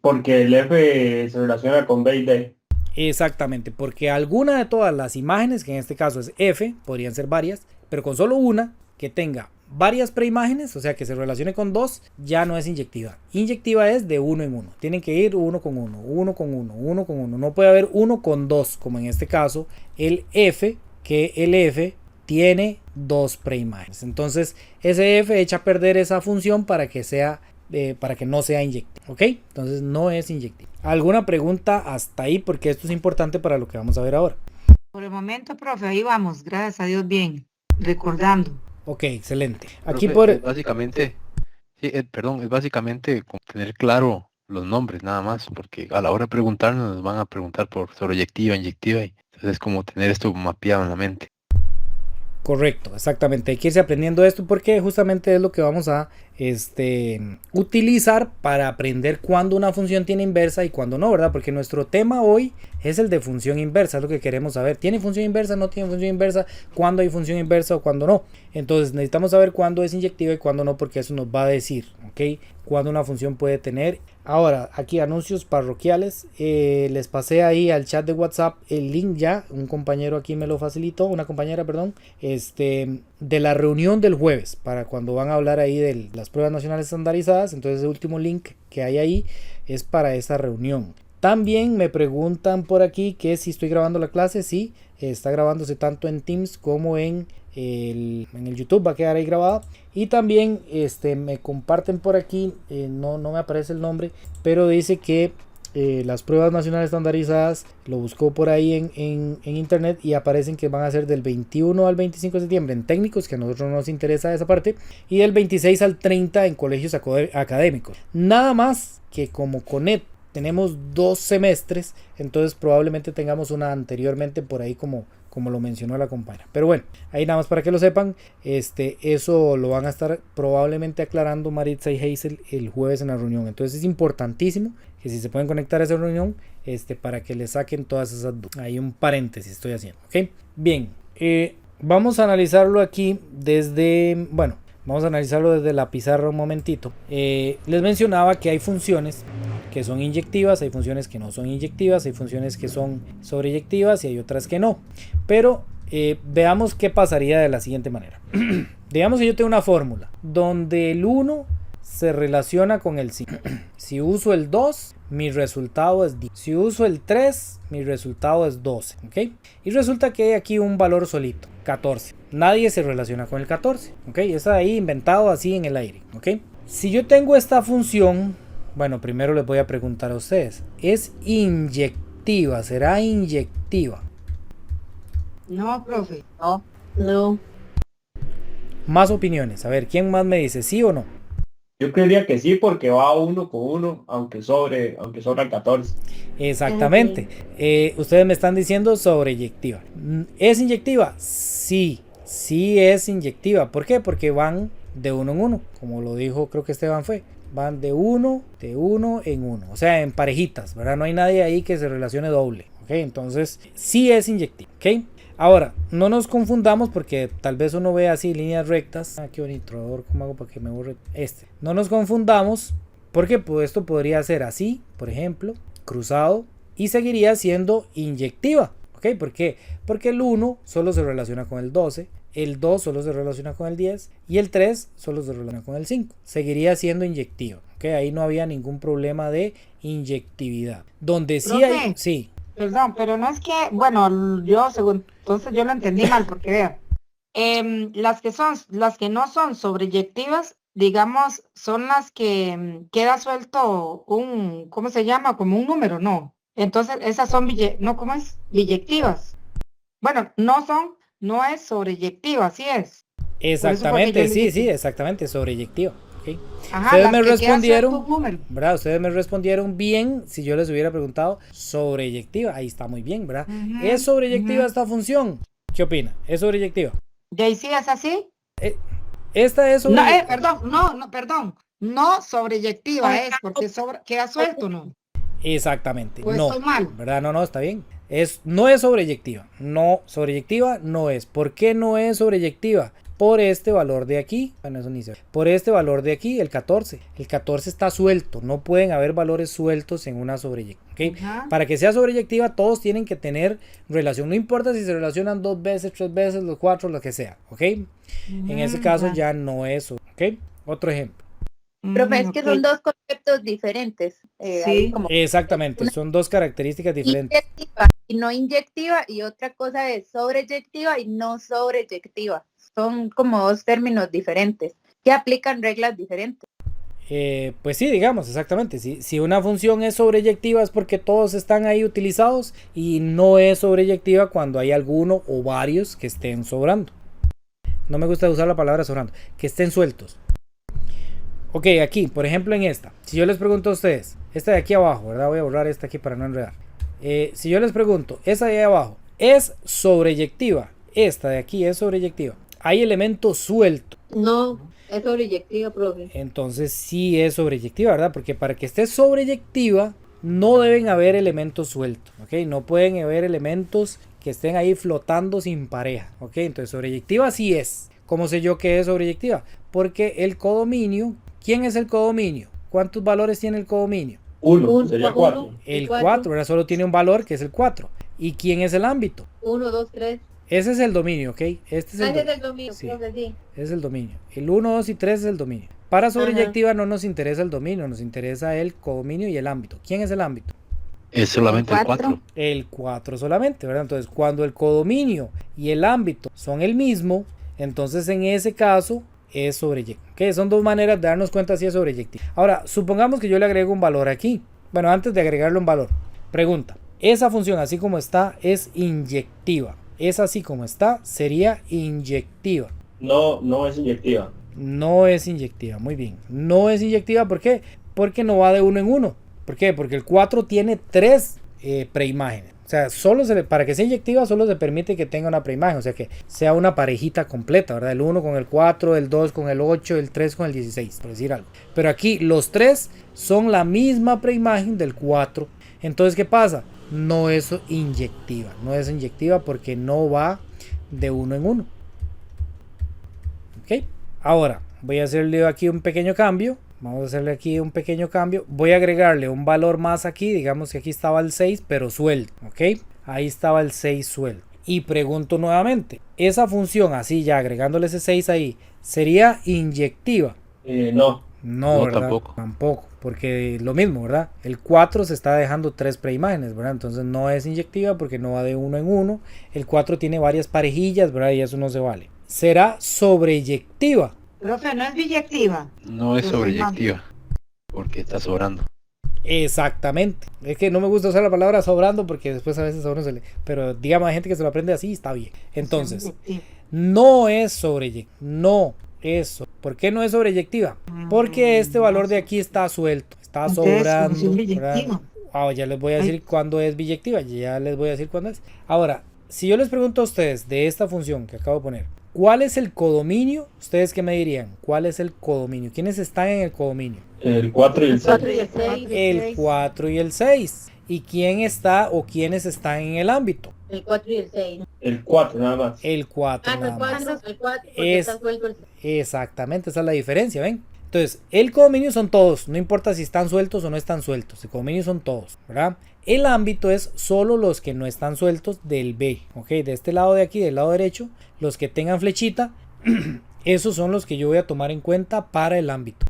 Porque el F se relaciona con B y D. Exactamente, porque alguna de todas las imágenes, que en este caso es F, podrían ser varias, pero con solo una que tenga varias preimágenes, o sea que se relacione con dos, ya no es inyectiva. Inyectiva es de uno en uno, tienen que ir uno con uno, uno con uno, uno con uno, no puede haber uno con dos, como en este caso el F, que el F tiene dos preimágenes. Entonces ese F echa a perder esa función para que no sea inyectiva, ¿ok? Entonces no es inyectiva. ¿Alguna pregunta hasta ahí? Porque esto es importante para lo que vamos a ver ahora. Por el momento, profe, ahí vamos, gracias a Dios, bien, recordando. Ok, excelente. Aquí Profe, es básicamente, sí, perdón, es básicamente como tener claro los nombres nada más, porque a la hora de preguntarnos nos van a preguntar por sobreyectiva, inyectiva, y entonces es como tener esto mapeado en la mente. Correcto, exactamente. Hay que irse aprendiendo esto porque justamente es lo que vamos a utilizar para aprender cuándo una función tiene inversa y cuándo no, ¿verdad? Porque nuestro tema hoy es el de función inversa, es lo que queremos saber. ¿Tiene función inversa? ¿No tiene función inversa? ¿Cuándo hay función inversa o cuándo no? Entonces necesitamos saber cuándo es inyectiva y cuándo no, porque eso nos va a decir, ¿ok? Cuándo una función puede tener. Ahora, aquí anuncios parroquiales. Les pasé ahí al chat de WhatsApp el link ya. Un compañero aquí me lo facilitó, una compañera, perdón, de la reunión del jueves, para cuando van a hablar ahí de las pruebas nacionales estandarizadas. Entonces el último link que hay ahí es para esa reunión. También me preguntan por aquí que si estoy grabando la clase. Sí, está grabándose tanto en Teams como en el YouTube, va a quedar ahí grabado. Y también me comparten por aquí, no me aparece el nombre, pero dice que las pruebas nacionales estandarizadas, lo buscó por ahí en internet y aparecen que van a ser del 21 al 25 de septiembre en técnicos, que a nosotros no nos interesa esa parte, y del 26 al 30 en colegios académicos. Nada más que como CONET tenemos 2 semestres, entonces probablemente tengamos una anteriormente por ahí como lo mencionó la compañera. Pero bueno, ahí nada más para que lo sepan, eso lo van a estar probablemente aclarando Maritza y Hazel el jueves en la reunión. Entonces es importantísimo que si se pueden conectar a esa reunión, para que le saquen todas esas dudas. Hay un paréntesis estoy haciendo, ¿ok? Bien, vamos a analizarlo aquí desde, bueno, vamos a analizarlo desde la pizarra un momentito. Les mencionaba que hay funciones que son inyectivas, hay funciones que no son inyectivas, hay funciones que son sobreyectivas y hay otras que no. Pero veamos qué pasaría de la siguiente manera. Digamos que yo tengo una fórmula donde el 1 se relaciona con el 5. Si uso el 2, mi resultado es 10. Si uso el 3, mi resultado es 12. ¿Ok? Y resulta que hay aquí un valor solito, 14. Nadie se relaciona con el 14. ¿Ok? Está ahí inventado así en el aire. ¿Ok? Si yo tengo esta función, bueno, primero les voy a preguntar a ustedes. ¿Es inyectiva? ¿Será inyectiva? No, profe. No, no. Más opiniones. A ver, ¿quién más me dice sí o no? Yo creería que sí, porque va 1 con 1, aunque sobra el 14. Exactamente. Ustedes me están diciendo sobreyectiva. ¿Es inyectiva? Sí, sí es inyectiva. ¿Por qué? Porque van de uno en uno, como lo dijo, creo que Esteban fue. Van de uno en uno, o sea, en parejitas, ¿verdad? No hay nadie ahí que se relacione doble, ¿ok? Entonces, sí es inyectiva, ¿ok? Ahora, no nos confundamos porque tal vez uno ve así líneas rectas. Ah, qué bonito, Rodolfo, ¿cómo hago para que me borre este? No nos confundamos porque pues, esto podría ser así, por ejemplo, cruzado, y seguiría siendo inyectiva, ¿ok? ¿Por qué? Porque el 1 solo se relaciona con el 12, el 2 solo se relaciona con el 10 y el 3 solo se relaciona con el 5. Seguiría siendo inyectiva, ¿ok? Ahí no había ningún problema de inyectividad. Donde sí Profe. hay... Sí. Perdón, pero no es que, bueno, yo según, entonces yo lo entendí mal, porque vean, las que no son sobreyectivas, digamos, son las que queda suelto un, ¿cómo se llama? Como un número, ¿no? Entonces esas son, no, ¿cómo es? Biyectivas. Bueno, no es sobreyectiva, así es. Exactamente, yo le sí, dije. exactamente, sobreyectiva. ¿Okay? Ajá, Ustedes las me que queda respondieron, suelto un número. ¿verdad? Ustedes me respondieron bien si yo les hubiera preguntado sobreyectiva. Ahí está muy bien, ¿verdad? Ujú, ¿Es sobreyectiva ujú. esta función? ¿Qué opina? ¿Es sobreyectiva? ¿Y ahí sí es así? Esta es No, sobreyectiva. perdón. No sobreyectiva es porque queda suelto, ¿no? Exactamente, Pues no, estoy mal. ¿verdad? No, está bien. No es sobreyectiva. No, sobreyectiva no es. ¿Por qué no es sobreyectiva? Por este valor de aquí, bueno, eso ni sé. Por este valor de aquí, el 14. El 14 está suelto. No pueden haber valores sueltos en una sobreyectiva. ¿Okay? Ajá. Para que sea sobreyectiva, todos tienen que tener relación. No importa si se relacionan 2 veces, 3 veces, los 4, lo que sea. ¿Ok? En ese caso ya no es. ¿Ok? Otro ejemplo. Profe, es que Ok. son dos conceptos diferentes. Sí. Ahí como Exactamente, una son dos características diferentes. inyectiva y no inyectiva, y otra cosa es sobreyectiva y no sobreyectiva. Son como dos términos diferentes que aplican reglas diferentes. Pues sí, digamos, exactamente. Si una función es sobreyectiva es porque todos están ahí utilizados y no es sobreyectiva cuando hay alguno o varios que estén sobrando. No me gusta usar la palabra sobrando, que estén sueltos. Ok, aquí, por ejemplo en esta, si yo les pregunto a ustedes, esta de aquí abajo, ¿verdad? Voy a borrar esta aquí para no enredar. Si yo les pregunto, esa de ahí abajo, ¿es sobreyectiva? Esta de aquí es sobreyectiva. Hay elementos sueltos. No, es sobreyectiva, profe. Entonces sí es sobreyectiva, ¿verdad? Porque para que esté sobreyectiva no deben haber elementos sueltos, ¿ok? No pueden haber elementos que estén ahí flotando sin pareja, ¿ok? Entonces sobreyectiva sí es. ¿Cómo sé yo que es sobreyectiva? Porque el codominio, ¿quién es el codominio? ¿Cuántos valores tiene el codominio? 1, sería 4. El cuatro. 4, ¿verdad? Solo tiene un valor que es el 4. ¿Y quién es el ámbito? 1, 2, 3. Ese es el dominio, ¿ok? Este es Ese el, es el dominio, sí. profe, sí. Es el dominio. El 1, 2 y 3 es el dominio. Para sobreyectiva no nos interesa el dominio, nos interesa el codominio y el ámbito. ¿Quién es el ámbito? Es solamente el 4. El 4 solamente, ¿verdad? Entonces, cuando el codominio y el ámbito son el mismo, entonces en ese caso es sobreyectiva. ¿Ok? Son dos maneras de darnos cuenta si es sobreyectiva. Ahora, supongamos que yo le agrego un valor aquí. Bueno, antes de agregarle un valor, pregunta. Esa función así como está es inyectiva. Es así como está, sería inyectiva. No es inyectiva. No es inyectiva, muy bien. No es inyectiva, ¿por qué? Porque no va de uno en uno. ¿Por qué? Porque el 4 tiene 3 preimágenes. O sea, para que sea inyectiva solo se permite que tenga una preimagen. O sea, que sea una parejita completa, ¿verdad? El 1 con el 4, el 2 con el 8, el 3 con el 16, por decir algo. Pero aquí los 3 son la misma preimagen del 4. Entonces, ¿qué pasa? No es inyectiva. No es inyectiva porque no va de uno en uno. ¿Ok? Ahora, Voy a hacerle aquí un pequeño cambio. Vamos a hacerle aquí un pequeño cambio. Voy a agregarle un valor más aquí. Digamos que aquí estaba el 6, pero suelto. ¿Ok? Ahí estaba el 6 suelto. Y pregunto nuevamente. Esa función, así ya agregándole ese 6 ahí, ¿sería inyectiva? No. No, No, ¿verdad? Tampoco. Porque lo mismo, ¿verdad? El 4 se está dejando 3 preimágenes, ¿verdad? Entonces no es inyectiva porque no va de uno en uno. El 4 tiene varias parejillas, ¿verdad? Y eso no se vale. ¿Será sobreyectiva? Profe, no es biyectiva. No es Los sobreyectiva, porque está sobrando. Exactamente. Es que no me gusta usar la palabra sobrando porque después a veces a uno se le... Pero digamos, hay gente que se lo aprende así, está bien. Entonces, Biyectiva. no es sobreyectiva. No es. ¿Por qué no es sobreyectiva? Porque este valor de aquí está suelto. Está Entonces, sobrando. función ¿verdad? biyectiva. Ya les voy a decir cuándo es biyectiva. Ya les voy a decir cuándo es. Ahora, si yo les pregunto a ustedes de esta función que acabo de poner, ¿cuál es el codominio? ¿Ustedes qué me dirían? ¿Cuál es el codominio? ¿Quiénes están en el codominio? El 4 y el 6. 4 y el 6. El 4 y el 6. ¿Y quién está o quiénes están en el ámbito? El 4 y el 6. El 4 nada más. El 4 Ah, no, el nada más. 4. El 4 porque Es- está suelto el 6. Exactamente, esa es la diferencia, ¿ven? Entonces, el codominio son todos, no importa si están sueltos o no están sueltos. El codominio son todos, ¿verdad? El ámbito es solo los que no están sueltos del B, ¿ok? De este lado de aquí, del lado derecho, los que tengan flechita, esos son los que yo voy a tomar en cuenta para el ámbito.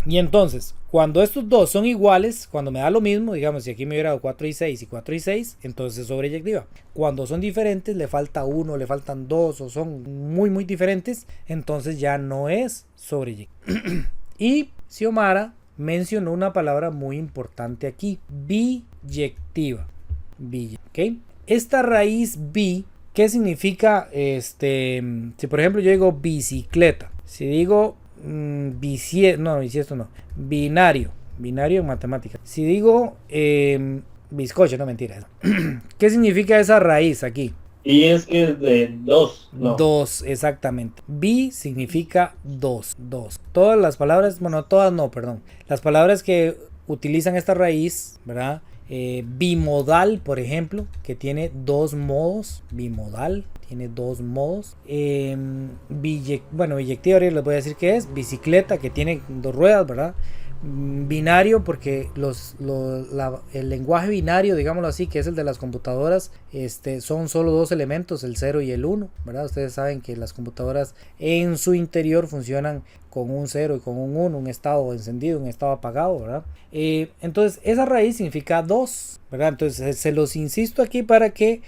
Y entonces, cuando estos dos son iguales, cuando me da lo mismo, digamos, si aquí me hubiera dado 4 y 6 y 4 y 6, entonces es sobreyectiva. Cuando son diferentes, le falta uno, le faltan dos o son muy diferentes, entonces ya no es sobreyectiva. Y Xiomara mencionó una palabra muy importante aquí, biyectiva. ¿Ok? Esta raíz bi, ¿qué significa? Si por ejemplo yo digo bicicleta, si digo bisiesto no, binario en matemáticas. Si digo bizcocho, no mentira. ¿Qué significa esa raíz aquí? Y es que es de 2. No. 2, exactamente. Bi significa 2. Todas las palabras, bueno, todas no, perdón. Las palabras que utilizan esta raíz, ¿verdad? Bimodal, por ejemplo, que tiene dos modos. Bimodal tiene dos modos. Biyectiva, ahora les voy a decir qué es. Bicicleta, que tiene dos ruedas, ¿verdad? Binario, porque el lenguaje binario, digámoslo así, que es el de las computadoras, son solo dos elementos, el 0 y el 1, ¿verdad? Ustedes saben que las computadoras en su interior funcionan con un 0 y con un 1, un estado encendido, un estado apagado, ¿verdad? Entonces esa raíz significa 2, ¿verdad? Entonces se los insisto aquí para que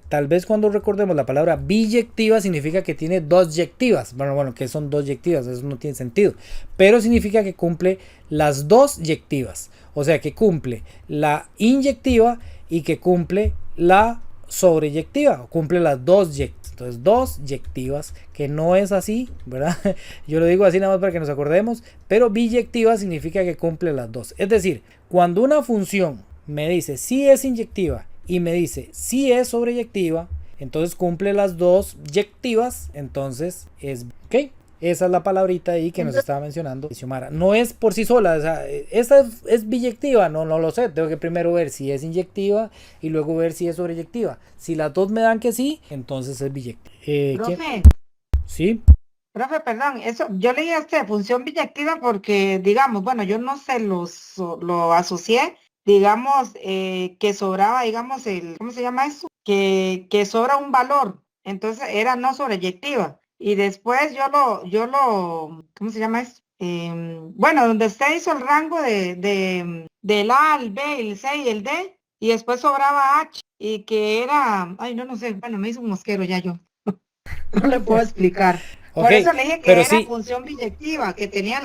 tal vez cuando recordemos la palabra biyectiva significa que tiene dos yectivas. Bueno, que son dos yectivas, eso no tiene sentido, pero significa que cumple las dos yectivas, o sea que cumple la inyectiva y que cumple la sobreyectiva, cumple las dos yectivas. Entonces, dos yectivas, que no es así, ¿verdad? Yo lo digo así nada más para que nos acordemos, pero biyectiva significa que cumple las dos. Es decir, cuando una función me dice si es inyectiva y me dice si es sobreyectiva, entonces cumple las dos yectivas, entonces es ¿ok? Esa es la palabrita ahí que nos estaba mencionando Xiomara. No es por sí sola, o sea, esta es biyectiva, no lo sé. Tengo que primero ver si es inyectiva y luego ver si es sobreyectiva. Si las dos me dan que sí, entonces es biyectiva. Profe, ¿Sí? profe, perdón, eso, yo leí función biyectiva porque, digamos, bueno, yo no sé, lo asocié, digamos, que sobraba, digamos, ¿cómo se llama eso? Que sobra un valor, entonces era no sobreyectiva. Y después ¿cómo se llama eso? Bueno, donde usted hizo el rango del A al B, el C y el D, y después sobraba H, y que era, no sé, bueno, me hizo un mosquero ya yo. No le puedo explicar. Por eso le dije que pero era sí. función biyectiva, que tenía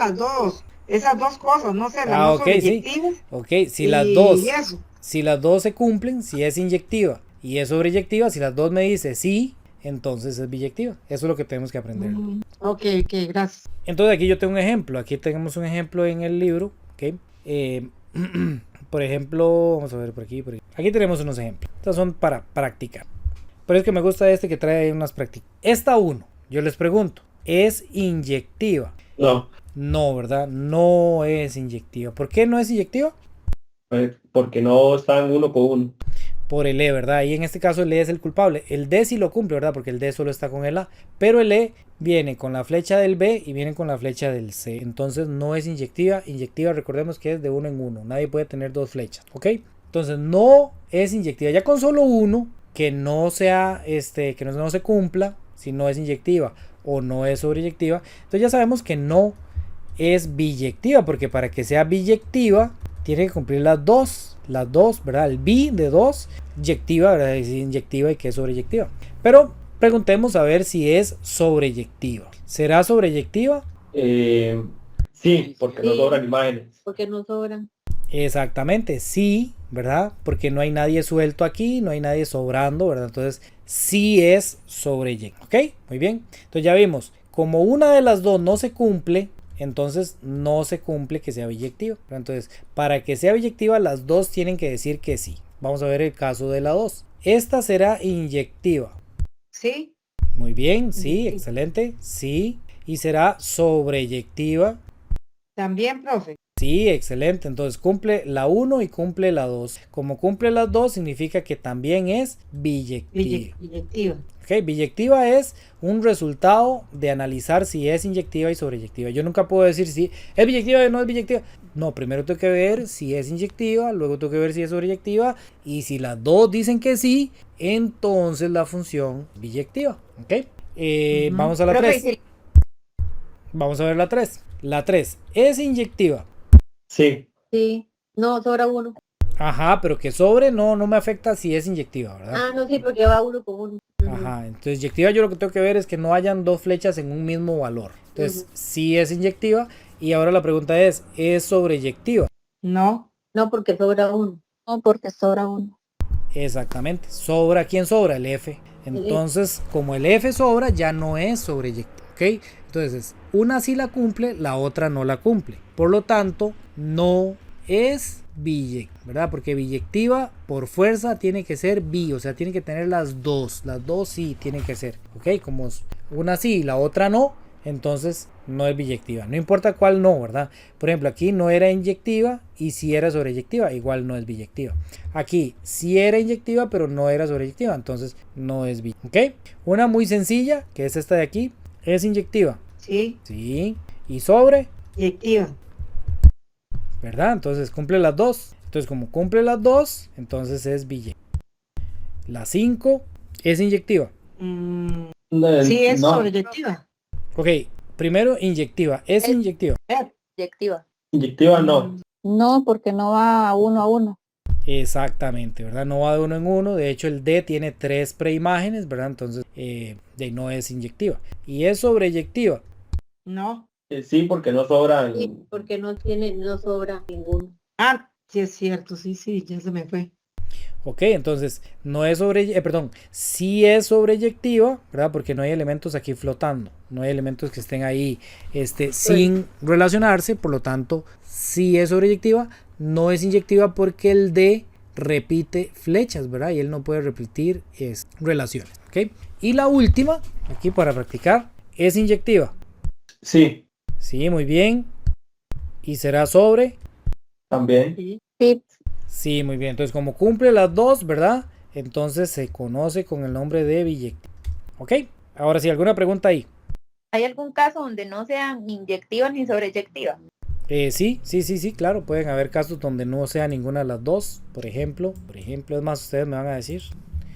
esas dos cosas, no sé, las Ah, no ok, sí. sobreyectivas. Ok, si y eso. las dos se cumplen, si es inyectiva y es sobreyectiva, si las dos me dice sí, entonces es biyectiva. Eso es lo que tenemos que aprender. Ok, gracias. Entonces aquí yo tengo un ejemplo. Aquí tenemos un ejemplo en el libro. ¿Okay? Por ejemplo, vamos a ver por aquí. Aquí tenemos unos ejemplos. Estos son para practicar. Pero es que me gusta que trae unas prácticas. Esta 1, yo les pregunto, ¿es inyectiva? No. No, ¿verdad? No es inyectiva. ¿Por qué no es inyectiva? Porque no están uno con uno. por el E, ¿verdad? Y en este caso el E es el culpable. El D sí lo cumple, ¿verdad? Porque el D solo está con el A. Pero el E viene con la flecha del B y viene con la flecha del C. Entonces no es inyectiva. Inyectiva, recordemos que es de uno en uno. Nadie puede tener dos flechas, ¿ok? Entonces no es inyectiva. Ya con solo uno que no sea, que no se cumpla, si no es inyectiva o no es sobreyectiva, entonces ya sabemos que no es biyectiva, porque para que sea biyectiva tiene que cumplir las dos, ¿verdad? El bi de 2, yectiva, ¿verdad? Es inyectiva y que es sobreyectiva. Pero preguntemos a ver si es sobreyectiva. ¿Será sobreyectiva? Sí, porque no Sí. sobran imágenes. Porque no sobran. Exactamente, sí, ¿verdad? Porque no hay nadie suelto aquí, no hay nadie sobrando, ¿verdad? Entonces sí es sobreyectiva, ¿ok? Muy bien. Entonces ya vimos, como una de las dos no se cumple, entonces no se cumple que sea biyectiva. Entonces, para que sea biyectiva, las dos tienen que decir que sí. Vamos a ver el caso de la 2. Esta será inyectiva. Sí, Muy bien, sí, Sí. excelente, sí. Y será sobreyectiva. también, profe. Sí, excelente. Entonces cumple la 1 y cumple la 2. Como cumple las dos, significa que también es biyectiva. Inyectiva. Ok, biyectiva es un resultado de analizar si es inyectiva y sobreyectiva. Yo nunca puedo decir si es biyectiva o no es biyectiva. No, primero tengo que ver si es inyectiva, luego tengo que ver si es sobreyectiva. Y si las dos dicen que sí, entonces la función es biyectiva. Ok, Ujú. vamos a la Profe, 3. Vamos a ver la 3. La 3 es inyectiva. Sí, sí. No, sobra uno. Ajá, pero que sobre no me afecta si es inyectiva, ¿verdad? Ah, no, sí, porque va uno con uno. Ujú. Ajá, entonces inyectiva yo lo que tengo que ver es que no hayan dos flechas en un mismo valor. Entonces sí es inyectiva y ahora la pregunta ¿es sobreyectiva? No, No, porque sobra uno. No, porque sobra uno. Exactamente, ¿sobra quién sobra? El F. Entonces como el F sobra ya no es sobreyectiva, ¿ok? Entonces una sí la cumple, la otra no la cumple. Por lo tanto no es biyectiva, ¿verdad? Porque biyectiva por fuerza tiene que ser bi, o sea, tiene que tener las dos sí tienen que ser, ¿ok? Como una sí y la otra no, entonces no es biyectiva, no importa cuál no, ¿verdad? Por ejemplo, aquí no era inyectiva y si era sobreyectiva, igual no es biyectiva. Aquí sí era inyectiva, pero no era sobreyectiva, entonces no es biyectiva, ¿ok? Una muy sencilla, que es esta de aquí, es inyectiva, sí, sí, y sobre, inyectiva. ¿verdad? Entonces cumple las dos. Entonces como cumple las dos, entonces es biyectiva. La 5 es inyectiva. Sí, es no, sobreyectiva. Ok, primero inyectiva. ¿Es inyectiva? Inyectiva. inyectiva no. No, porque no va a uno. Exactamente, ¿verdad? No va de uno en uno. De hecho, el D tiene 3 preimágenes, ¿verdad? Entonces, no es inyectiva. ¿Y es sobreyectiva? No. Sí, porque no sobran. Sí, porque no sobra ninguno. Ah, sí es cierto, sí, ya se me fue. Ok, entonces no es sí es sobreyectiva, ¿verdad? Porque no hay elementos aquí flotando, no hay elementos que estén ahí sin relacionarse, por lo tanto sí es sobreyectiva, no es inyectiva porque el D repite flechas, ¿verdad? Y él no puede repetir relaciones, ¿ok? Y la última, aquí para practicar, es inyectiva. Sí, Sí, muy bien. ¿Y será sobre? también. Sí. Sí, Sí, muy bien. Entonces, como cumple las dos, ¿verdad? Entonces se conoce con el nombre de biyectiva. ¿Ok? Ahora sí, ¿alguna pregunta ahí? ¿hay algún caso donde no sean inyectivas ni sobreyectivas? Sí, claro. Pueden haber casos donde no sea ninguna de las dos. Por ejemplo, es más, ustedes me van a decir.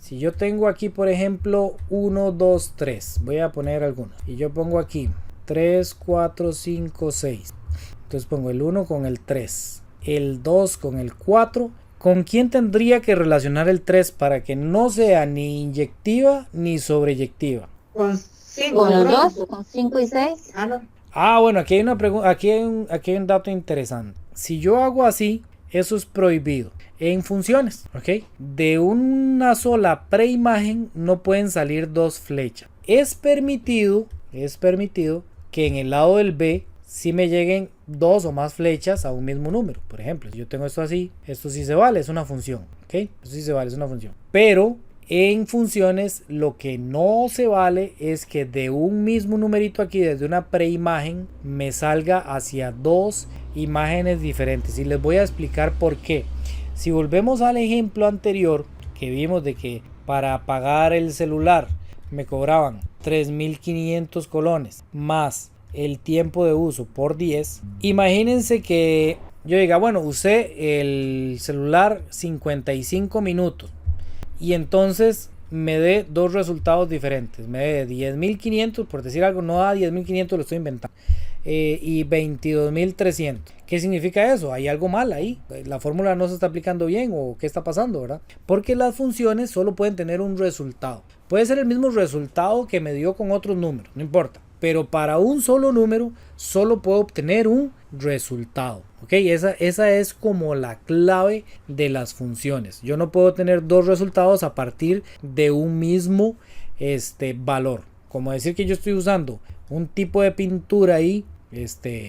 Si yo tengo aquí, por ejemplo, 1, 2, 3. Voy a poner algunos. Y yo pongo aquí 3, 4, 5, 6. Entonces pongo el 1 con el 3. El 2 con el 4. ¿Con quién tendría que relacionar el 3 para que no sea ni inyectiva ni sobreyectiva? Con 5. Con los dos, con 5 y 6. Ah, no. Ah, bueno, aquí hay una pregunta, aquí hay un dato interesante. Si yo hago así, eso es prohibido en funciones, ¿ok? De una sola preimagen no pueden salir dos flechas. Es permitido que en el lado del B si me lleguen dos o más flechas a un mismo número. Por ejemplo, si yo tengo esto así, esto sí se vale, es una función, ¿ok? Esto sí se vale, es una función. Pero en funciones lo que no se vale es que de un mismo numerito aquí, desde una preimagen, me salga hacia dos imágenes diferentes. Y les voy a explicar por qué. Si volvemos al ejemplo anterior, que vimos de que para pagar el celular me cobraban 3.500 colones más el tiempo de uso por 10. Imagínense que yo diga, bueno, usé el celular 55 minutos y entonces me dé dos resultados diferentes. Me dé 10.500, por decir algo, no da 10.500, lo estoy inventando. Y 22.300. ¿Qué significa eso? Hay algo mal ahí. La fórmula no se está aplicando bien, o qué está pasando, ¿verdad? Porque las funciones solo pueden tener un resultado. Puede ser el mismo resultado que me dio con otros números, no importa. Pero para un solo número solo puedo obtener un resultado. ¿Ok? Esa es como la clave de las funciones. Yo no puedo tener dos resultados a partir de un mismo valor. Como decir que yo estoy usando un tipo de pintura ahí,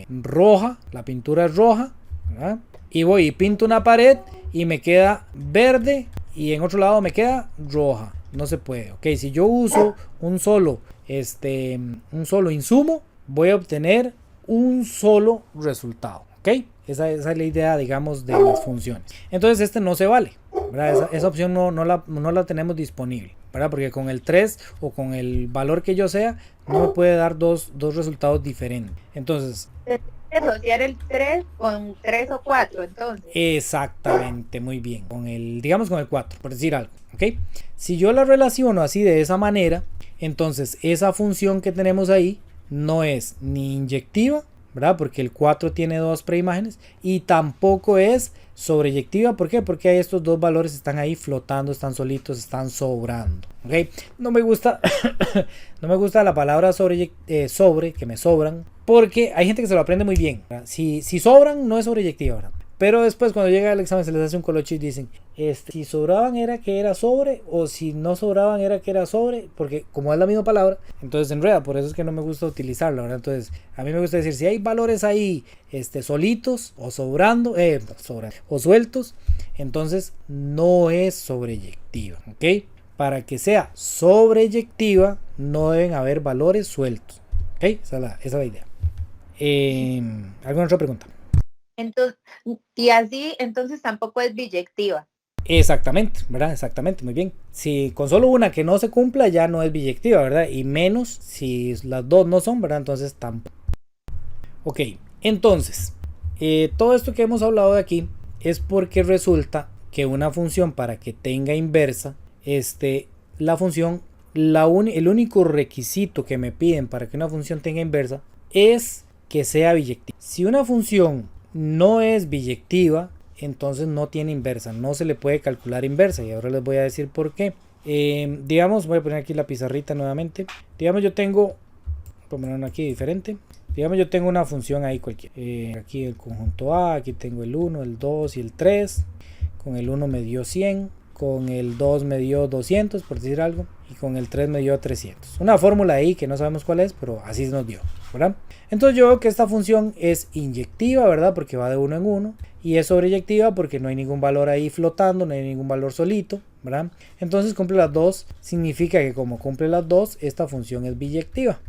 roja, la pintura es roja, ¿verdad? Y voy y pinto una pared y me queda verde y en otro lado me queda roja. No se puede. Ok, si yo uso un solo insumo, voy a obtener un solo resultado. Ok, esa es la idea, digamos, de las funciones. Entonces no se vale, ¿verdad? Esa opción no la tenemos disponible, ¿verdad? Porque con el 3 o con el valor que yo sea, no me puede dar dos resultados diferentes. Entonces, asociar el 3 con 3 o 4, entonces. Exactamente, muy bien. Digamos con el 4, por decir algo. ¿Ok? Si yo la relaciono así de esa manera, entonces esa función que tenemos ahí no es ni inyectiva, ¿verdad? Porque el 4 tiene dos preimágenes, y tampoco es sobreyectiva. ¿Por qué? Porque estos dos valores están ahí flotando, están solitos, están sobrando. ¿Ok? No me gusta no me gusta la palabra sobre, que me sobran, porque hay gente que se lo aprende muy bien, ¿verdad? Si sobran, no es sobreyectiva, ¿verdad? Pero después cuando llega el examen se les hace un colocho y dicen, si sobraban era que era sobre, o si no sobraban era que era sobre, porque como es la misma palabra, entonces enreda. Por eso es que no me gusta utilizarla, ¿verdad? Entonces a mí me gusta decir, si hay valores ahí solitos o sobrando, o sueltos, entonces no es sobreyectiva. ¿Ok? Para que sea sobreyectiva no deben haber valores sueltos. ¿Ok? Esa es la idea. ¿Alguna otra pregunta? Entonces, y así, entonces tampoco es biyectiva. Exactamente, ¿verdad? Exactamente, muy bien. Si con solo una que no se cumpla ya no es biyectiva, ¿verdad? Y menos si las dos no son, ¿verdad? Entonces tampoco. Ok, entonces, todo esto que hemos hablado de aquí es porque resulta que una función, para que tenga inversa, la función, el único requisito que me piden para que una función tenga inversa es que sea biyectiva. Si una función no es biyectiva, entonces no tiene inversa, no se le puede calcular inversa, y ahora les voy a decir por qué. Digamos, voy a poner aquí la pizarrita nuevamente. Digamos, yo tengo, voy a poner una aquí diferente. Digamos, yo tengo una función ahí cualquiera. Aquí el conjunto A, aquí tengo el 1, el 2 y el 3. Con el 1 me dio 100, con el 2 me dio 200, por decir algo, y con el 3 me dio 300. Una fórmula ahí que no sabemos cuál es, pero así nos dio, ¿verdad? Entonces yo veo que esta función es inyectiva, ¿verdad? Porque va de uno en uno. Y es sobreyectiva porque no hay ningún valor ahí flotando, no hay ningún valor solito, ¿verdad? Entonces cumple las dos. Significa que como cumple las dos, esta función es biyectiva.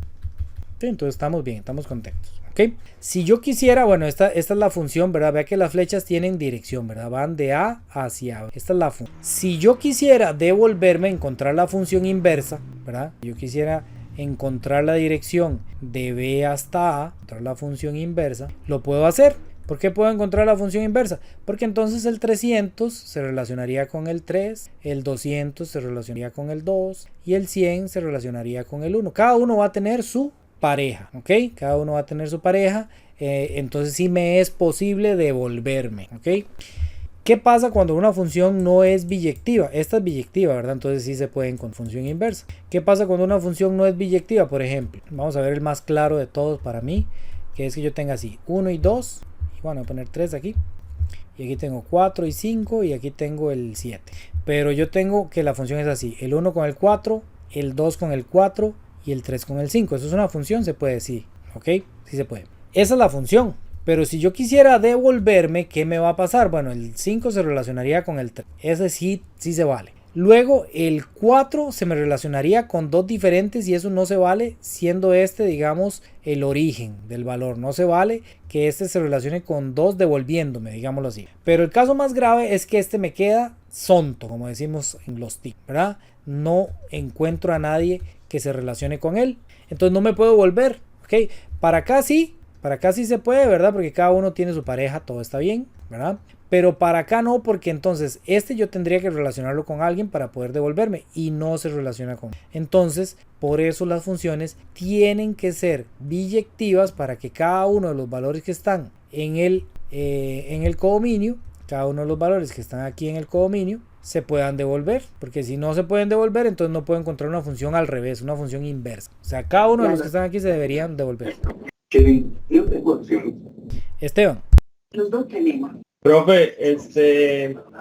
¿Sí? Entonces estamos bien, estamos contentos. ¿Ok? Si yo quisiera, bueno, esta es la función, ¿verdad? Vea que las flechas tienen dirección, ¿verdad? Van de A hacia B. Esta es la función. Si yo quisiera devolverme, encontrar la función inversa, ¿verdad? Yo quisiera encontrar la dirección de B hasta A, encontrar la función inversa, lo puedo hacer. ¿Por qué puedo encontrar la función inversa? Porque entonces el 300 se relacionaría con el 3, el 200 se relacionaría con el 2 y el 100 se relacionaría con el 1. Cada uno va a tener su pareja, ¿ok? Cada uno va a tener su pareja, entonces sí me es posible devolverme, ¿ok? ¿Qué pasa cuando una función no es biyectiva? Esta es biyectiva, ¿verdad? Entonces sí se pueden con función inversa. ¿Qué pasa cuando una función no es biyectiva? Por ejemplo, vamos a ver el más claro de todos para mí, que es que yo tenga así 1 y 2, y bueno, voy a poner 3 aquí, y aquí tengo 4 y 5, y aquí tengo el 7. Pero yo tengo que la función es así, el 1 con el 4, el 2 con el 4 y el 3 con el 5. Eso es una función, se puede decir, ¿ok? Sí se puede. Esa es la función. Pero si yo quisiera devolverme, ¿qué me va a pasar? Bueno, el 5 se relacionaría con el 3. Ese sí se vale. Luego el 4 se me relacionaría con dos diferentes y eso no se vale, siendo digamos, el origen del valor. No se vale que se relacione con dos devolviéndome, digámoslo así. Pero el caso más grave es que me queda sonto, como decimos en los TIC, ¿verdad? No encuentro a nadie que se relacione con él, entonces no me puedo volver, ¿ok? Para acá sí se puede, ¿verdad? Porque cada uno tiene su pareja, todo está bien, ¿verdad? Pero para acá no, porque entonces yo tendría que relacionarlo con alguien para poder devolverme y no se relaciona con él. Entonces, por eso las funciones tienen que ser biyectivas para que cada uno de los valores que están en el codominio, cada uno de los valores que están aquí en el codominio, se puedan devolver, porque si no se pueden devolver, entonces no puedo encontrar una función al revés, una función inversa. O sea, cada uno de los que están aquí se deberían devolver. Esteban. Los dos tenemos. Profe,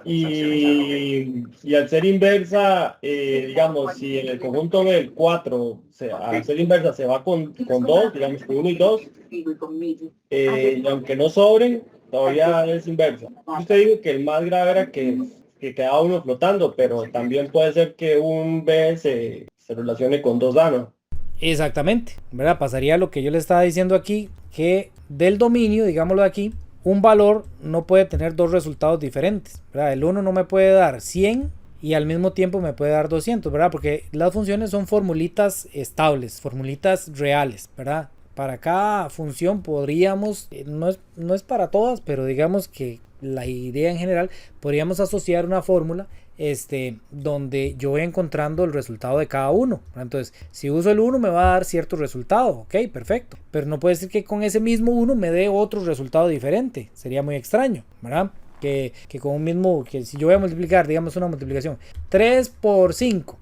y al ser inversa, digamos, si en el conjunto del 4, al ser inversa se va con 2, digamos, con 1 y 2, y aunque no sobren, todavía es inversa. Usted dijo que el más grave era que quedaba uno flotando, pero también puede ser que un B se relacione con 2A, ¿no? Exactamente, ¿verdad? Pasaría lo que yo le estaba diciendo aquí, que del dominio, digámoslo aquí, un valor no puede tener dos resultados diferentes, ¿verdad? El 1 no me puede dar 100 y al mismo tiempo me puede dar 200, ¿verdad? Porque las funciones son formulitas estables, formulitas reales, ¿verdad? Para cada función podríamos, no es para todas, pero digamos que la idea en general, podríamos asociar una fórmula donde yo voy encontrando el resultado de cada uno. Entonces, si uso el 1 me va a dar cierto resultado, ok, perfecto. Pero no puede ser que con ese mismo 1 me dé otro resultado diferente. Sería muy extraño, ¿verdad? Que con un mismo, que si yo voy a multiplicar, digamos una multiplicación, 3 por 5,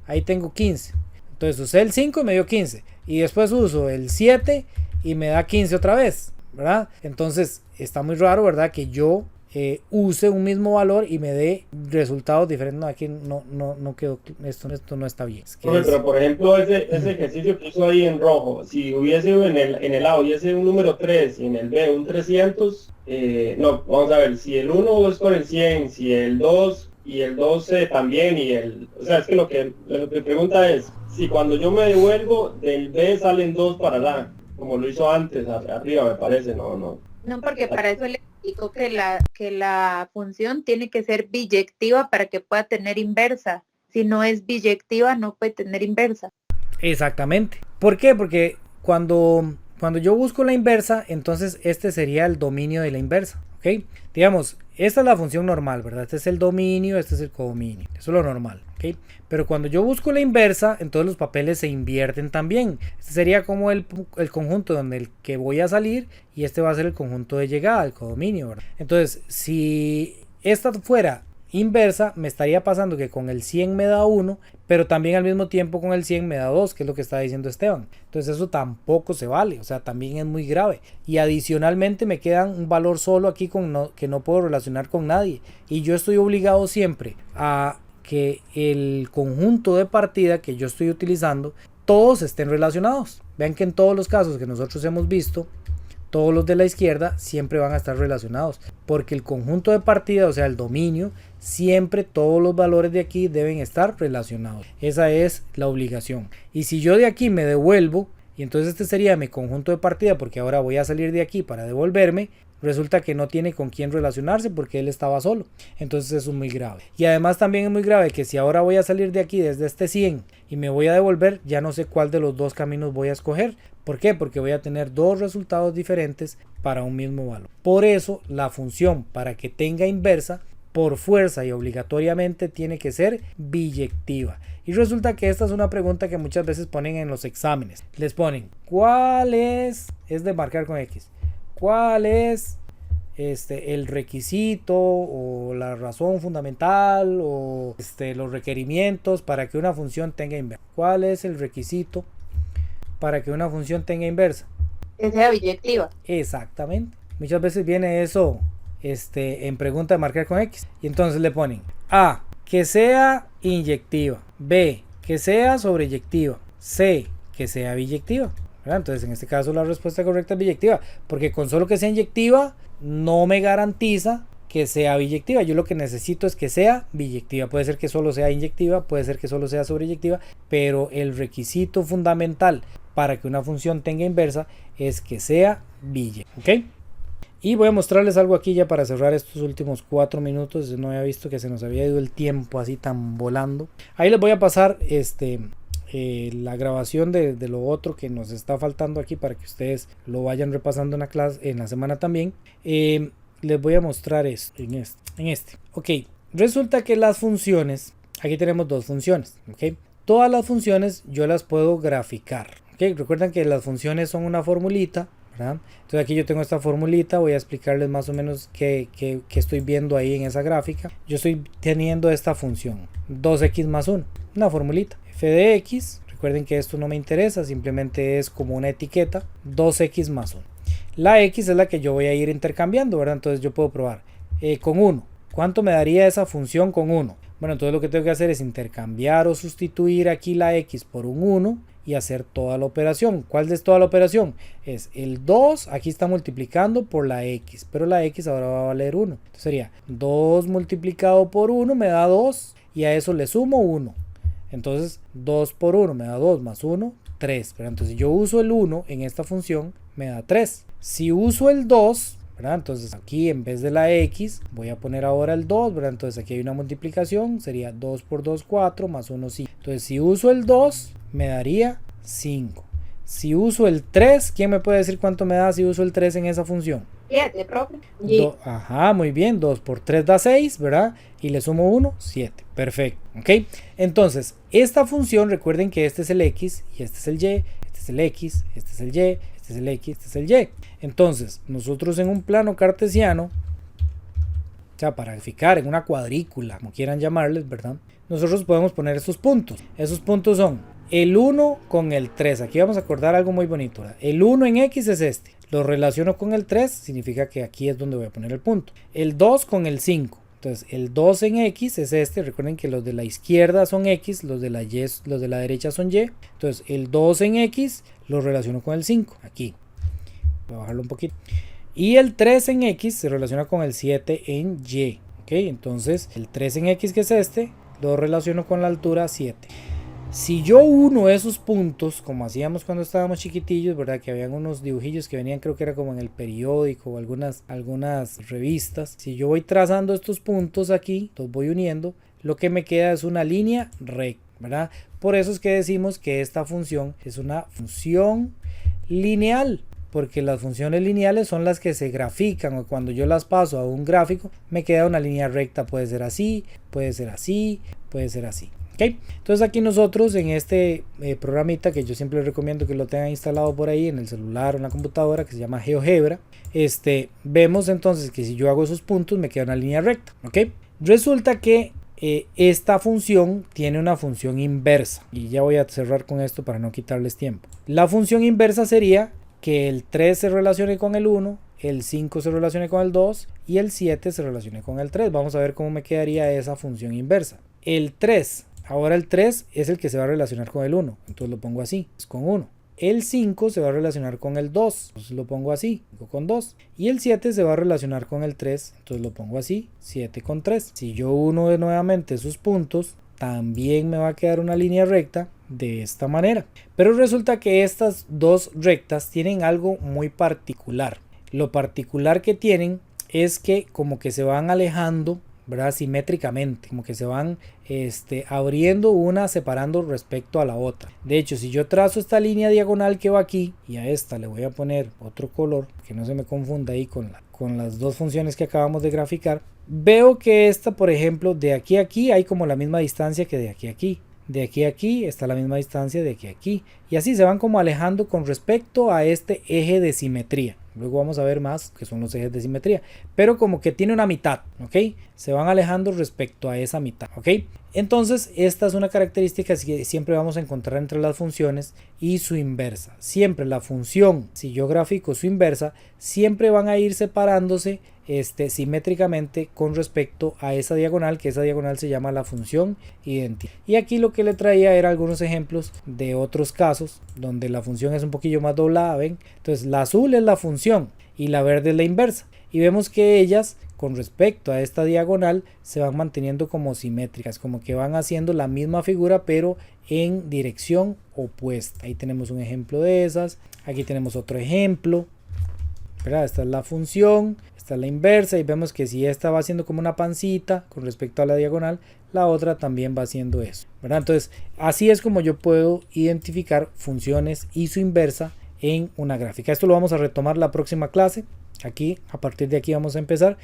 ahí tengo 15. Entonces usé el 5 y me dio 15. Y después uso el 7 y me da 15 otra vez, ¿verdad? Entonces está muy raro, ¿verdad? Que yo use un mismo valor y me dé resultados diferentes. No, aquí no quedó, esto no está bien. Pero por ejemplo, ese ejercicio que hizo ahí en rojo, si hubiese en el A hubiese un número 3 y en el B un 300, no, vamos a ver, si el 1 es con el 100, si el 2 y el 12 también, o sea, es que lo que pregunta es, si cuando yo me devuelvo del B salen 2 para la, como lo hizo antes, arriba me parece, no. No, porque para eso le explico que la función tiene que ser biyectiva para que pueda tener inversa. Si no es biyectiva, no puede tener inversa. Exactamente. ¿Por qué? Porque cuando yo busco la inversa, entonces este sería el dominio de la inversa, ¿ok? Digamos, esta es la función normal, ¿verdad? Este es el dominio, este es el codominio. Eso es lo normal, ¿ok? Pero cuando yo busco la inversa, entonces los papeles se invierten también. Este sería como el conjunto donde el que voy a salir y este va a ser el conjunto de llegada, el codominio, ¿verdad? Entonces, si esta fuera inversa, me estaría pasando que con el 100 me da 1, pero también al mismo tiempo con el 100 me da 2, que es lo que está diciendo Esteban. Entonces eso tampoco se vale, o sea, también es muy grave. Y adicionalmente me quedan un valor solo aquí que no puedo relacionar con nadie. Y yo estoy obligado siempre a que el conjunto de partida que yo estoy utilizando, todos estén relacionados. Vean que en todos los casos que nosotros hemos visto, todos los de la izquierda siempre van a estar relacionados, porque el conjunto de partida, o sea el dominio, siempre todos los valores de aquí deben estar relacionados. Esa es la obligación. Y si yo de aquí me devuelvo, y entonces este sería mi conjunto de partida, porque ahora voy a salir de aquí para devolverme, resulta que no tiene con quién relacionarse porque él estaba solo. Entonces eso es muy grave. Y además también es muy grave que si ahora voy a salir de aquí desde este 100 y me voy a devolver, ya no sé cuál de los dos caminos voy a escoger. ¿Por qué? Porque voy a tener dos resultados diferentes para un mismo valor. Por eso la función, para que tenga inversa, por fuerza y obligatoriamente tiene que ser biyectiva. Y resulta que esta es una pregunta que muchas veces ponen en los exámenes. Les ponen, ¿cuál es de marcar con X? ¿Cuál es el requisito o la razón fundamental o los requerimientos para que una función tenga inversa? ¿Cuál es el requisito para que una función tenga inversa? Que sea biyectiva. Exactamente. Muchas veces viene eso en pregunta de marcar con X. Y entonces le ponen A, que sea inyectiva. B, que sea sobreyectiva. C, que sea biyectiva. Entonces en este caso la respuesta correcta es biyectiva, porque con solo que sea inyectiva no me garantiza que sea biyectiva. Yo lo que necesito es que sea biyectiva. Puede ser que solo sea inyectiva, puede ser que solo sea sobreyectiva, pero el requisito fundamental para que una función tenga inversa es que sea biyectiva, ¿ok? Y voy a mostrarles algo aquí ya para cerrar estos últimos 4 minutos. No había visto que se nos había ido el tiempo así tan volando. Ahí les voy a pasar la grabación de lo otro que nos está faltando aquí para que ustedes lo vayan repasando en la clase, en la semana también. Les voy a mostrar esto en este. Ok, resulta que las funciones, aquí tenemos dos funciones. Ok, todas las funciones yo las puedo graficar. Ok, recuerden que las funciones son una formulita, ¿verdad? Entonces aquí yo tengo esta formulita, voy a explicarles más o menos qué estoy viendo ahí en esa gráfica. Yo estoy teniendo esta función 2x más 1, una formulita f de x. Recuerden que esto no me interesa, simplemente es como una etiqueta, 2x más 1. La x es la que yo voy a ir intercambiando, ¿verdad? Entonces yo puedo probar con 1. ¿Cuánto me daría esa función con 1? Bueno, entonces lo que tengo que hacer es intercambiar o sustituir aquí la x por un 1 y hacer toda la operación. ¿Cuál es toda la operación? Es el 2, aquí está multiplicando por la x, pero la x ahora va a valer 1. Entonces sería 2 multiplicado por 1 me da 2 y a eso le sumo 1. Entonces 2 por 1 me da 2 más 1, 3. Pero entonces si yo uso el 1 en esta función me da 3. Si uso el 2, ¿verdad? Entonces aquí en vez de la x voy a poner ahora el 2, ¿verdad? Entonces aquí hay una multiplicación, sería 2 por 2, 4 más 1, 5. Entonces si uso el 2 me daría 5. Si uso el 3, ¿quién me puede decir cuánto me da si uso el 3 en esa función? 7, profe. Ajá, muy bien, 2 por 3 da 6, ¿verdad? Y le sumo 1, 7. Perfecto, ¿ok? Entonces, esta función, recuerden que este es el x y este es el y, este es el x, este es el y, este es el x, este es el y. Entonces, nosotros en un plano cartesiano, o sea, para graficar en una cuadrícula, como quieran llamarles, ¿verdad? Nosotros podemos poner estos puntos. Esos puntos son el 1 con el 3. Aquí vamos a acordar algo muy bonito, ¿verdad? El 1 en x es este. Lo relaciono con el 3, significa que aquí es donde voy a poner el punto. El 2 con el 5. Entonces, el 2 en x es este. Recuerden que los de la izquierda son x, los de la derecha son y. Entonces, el 2 en x lo relaciono con el 5. Aquí. Voy a bajarlo un poquito. Y el 3 en x se relaciona con el 7 en y. ¿Ok? Entonces, el 3 en x, que es este, lo relaciono con la altura 7. Si yo uno esos puntos, como hacíamos cuando estábamos chiquitillos, ¿verdad? Que habían unos dibujillos que venían, creo que era como en el periódico o algunas revistas. Si yo voy trazando estos puntos aquí, los voy uniendo, lo que me queda es una línea recta, ¿verdad? Por eso es que decimos que esta función es una función lineal, porque las funciones lineales son las que se grafican, o cuando yo las paso a un gráfico, me queda una línea recta. Puede ser así, puede ser así, puede ser así. Okay. Entonces aquí nosotros en este programita, que yo siempre les recomiendo que lo tengan instalado por ahí en el celular o en la computadora, que se llama GeoGebra, vemos entonces que si yo hago esos puntos me queda una línea recta. ¿Okay? Resulta que esta función tiene una función inversa, y ya voy a cerrar con esto para no quitarles tiempo. La función inversa sería que el 3 se relacione con el 1, el 5 se relacione con el 2 y el 7 se relacione con el 3. Vamos a ver cómo me quedaría esa función inversa. El 3, ahora el 3 es el que se va a relacionar con el 1, entonces lo pongo así, es con 1. El 5 se va a relacionar con el 2, entonces lo pongo así, con 2. Y el 7 se va a relacionar con el 3, entonces lo pongo así, 7 con 3. Si yo uno nuevamente esos puntos, también me va a quedar una línea recta de esta manera. Pero resulta que estas dos rectas tienen algo muy particular. Lo particular que tienen es que como que se van alejando, ¿verdad? Simétricamente, como que se van abriendo una, separando respecto a la otra. De hecho, si yo trazo esta línea diagonal que va aquí, y a esta le voy a poner otro color, que no se me confunda ahí con las dos funciones que acabamos de graficar, veo que esta, por ejemplo, de aquí a aquí hay como la misma distancia que de aquí a aquí. De aquí a aquí está la misma distancia de aquí a aquí. Y así se van como alejando con respecto a este eje de simetría. Luego vamos a ver más que son los ejes de simetría. Pero como que tiene una mitad, ¿ok? Se van alejando respecto a esa mitad, ¿ok? Entonces, esta es una característica que siempre vamos a encontrar entre las funciones y su inversa. Siempre la función, si yo grafico su inversa, siempre van a ir separándose simétricamente con respecto a esa diagonal, que esa diagonal se llama la función idéntica. Y aquí lo que le traía era algunos ejemplos de otros casos donde la función es un poquillo más doblada, ¿ven? Entonces la azul es la función y la verde es la inversa, y vemos que ellas con respecto a esta diagonal se van manteniendo como simétricas, como que van haciendo la misma figura pero en dirección opuesta. Ahí tenemos un ejemplo de esas, aquí tenemos otro ejemplo. ¿verdad? Esta es la función, esta es la inversa y vemos que si esta va haciendo como una pancita con respecto a la diagonal, la otra también va haciendo eso, ¿verdad? Entonces así es como yo puedo identificar funciones y su inversa en una gráfica. Esto lo vamos a retomar la próxima clase. Aquí, a partir de aquí vamos a empezar.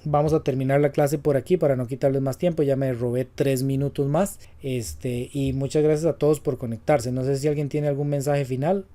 Vamos a terminar la clase por aquí para no quitarles más tiempo. Ya me robé 3 minutos más. Y muchas gracias a todos por conectarse. No sé si alguien tiene algún mensaje final.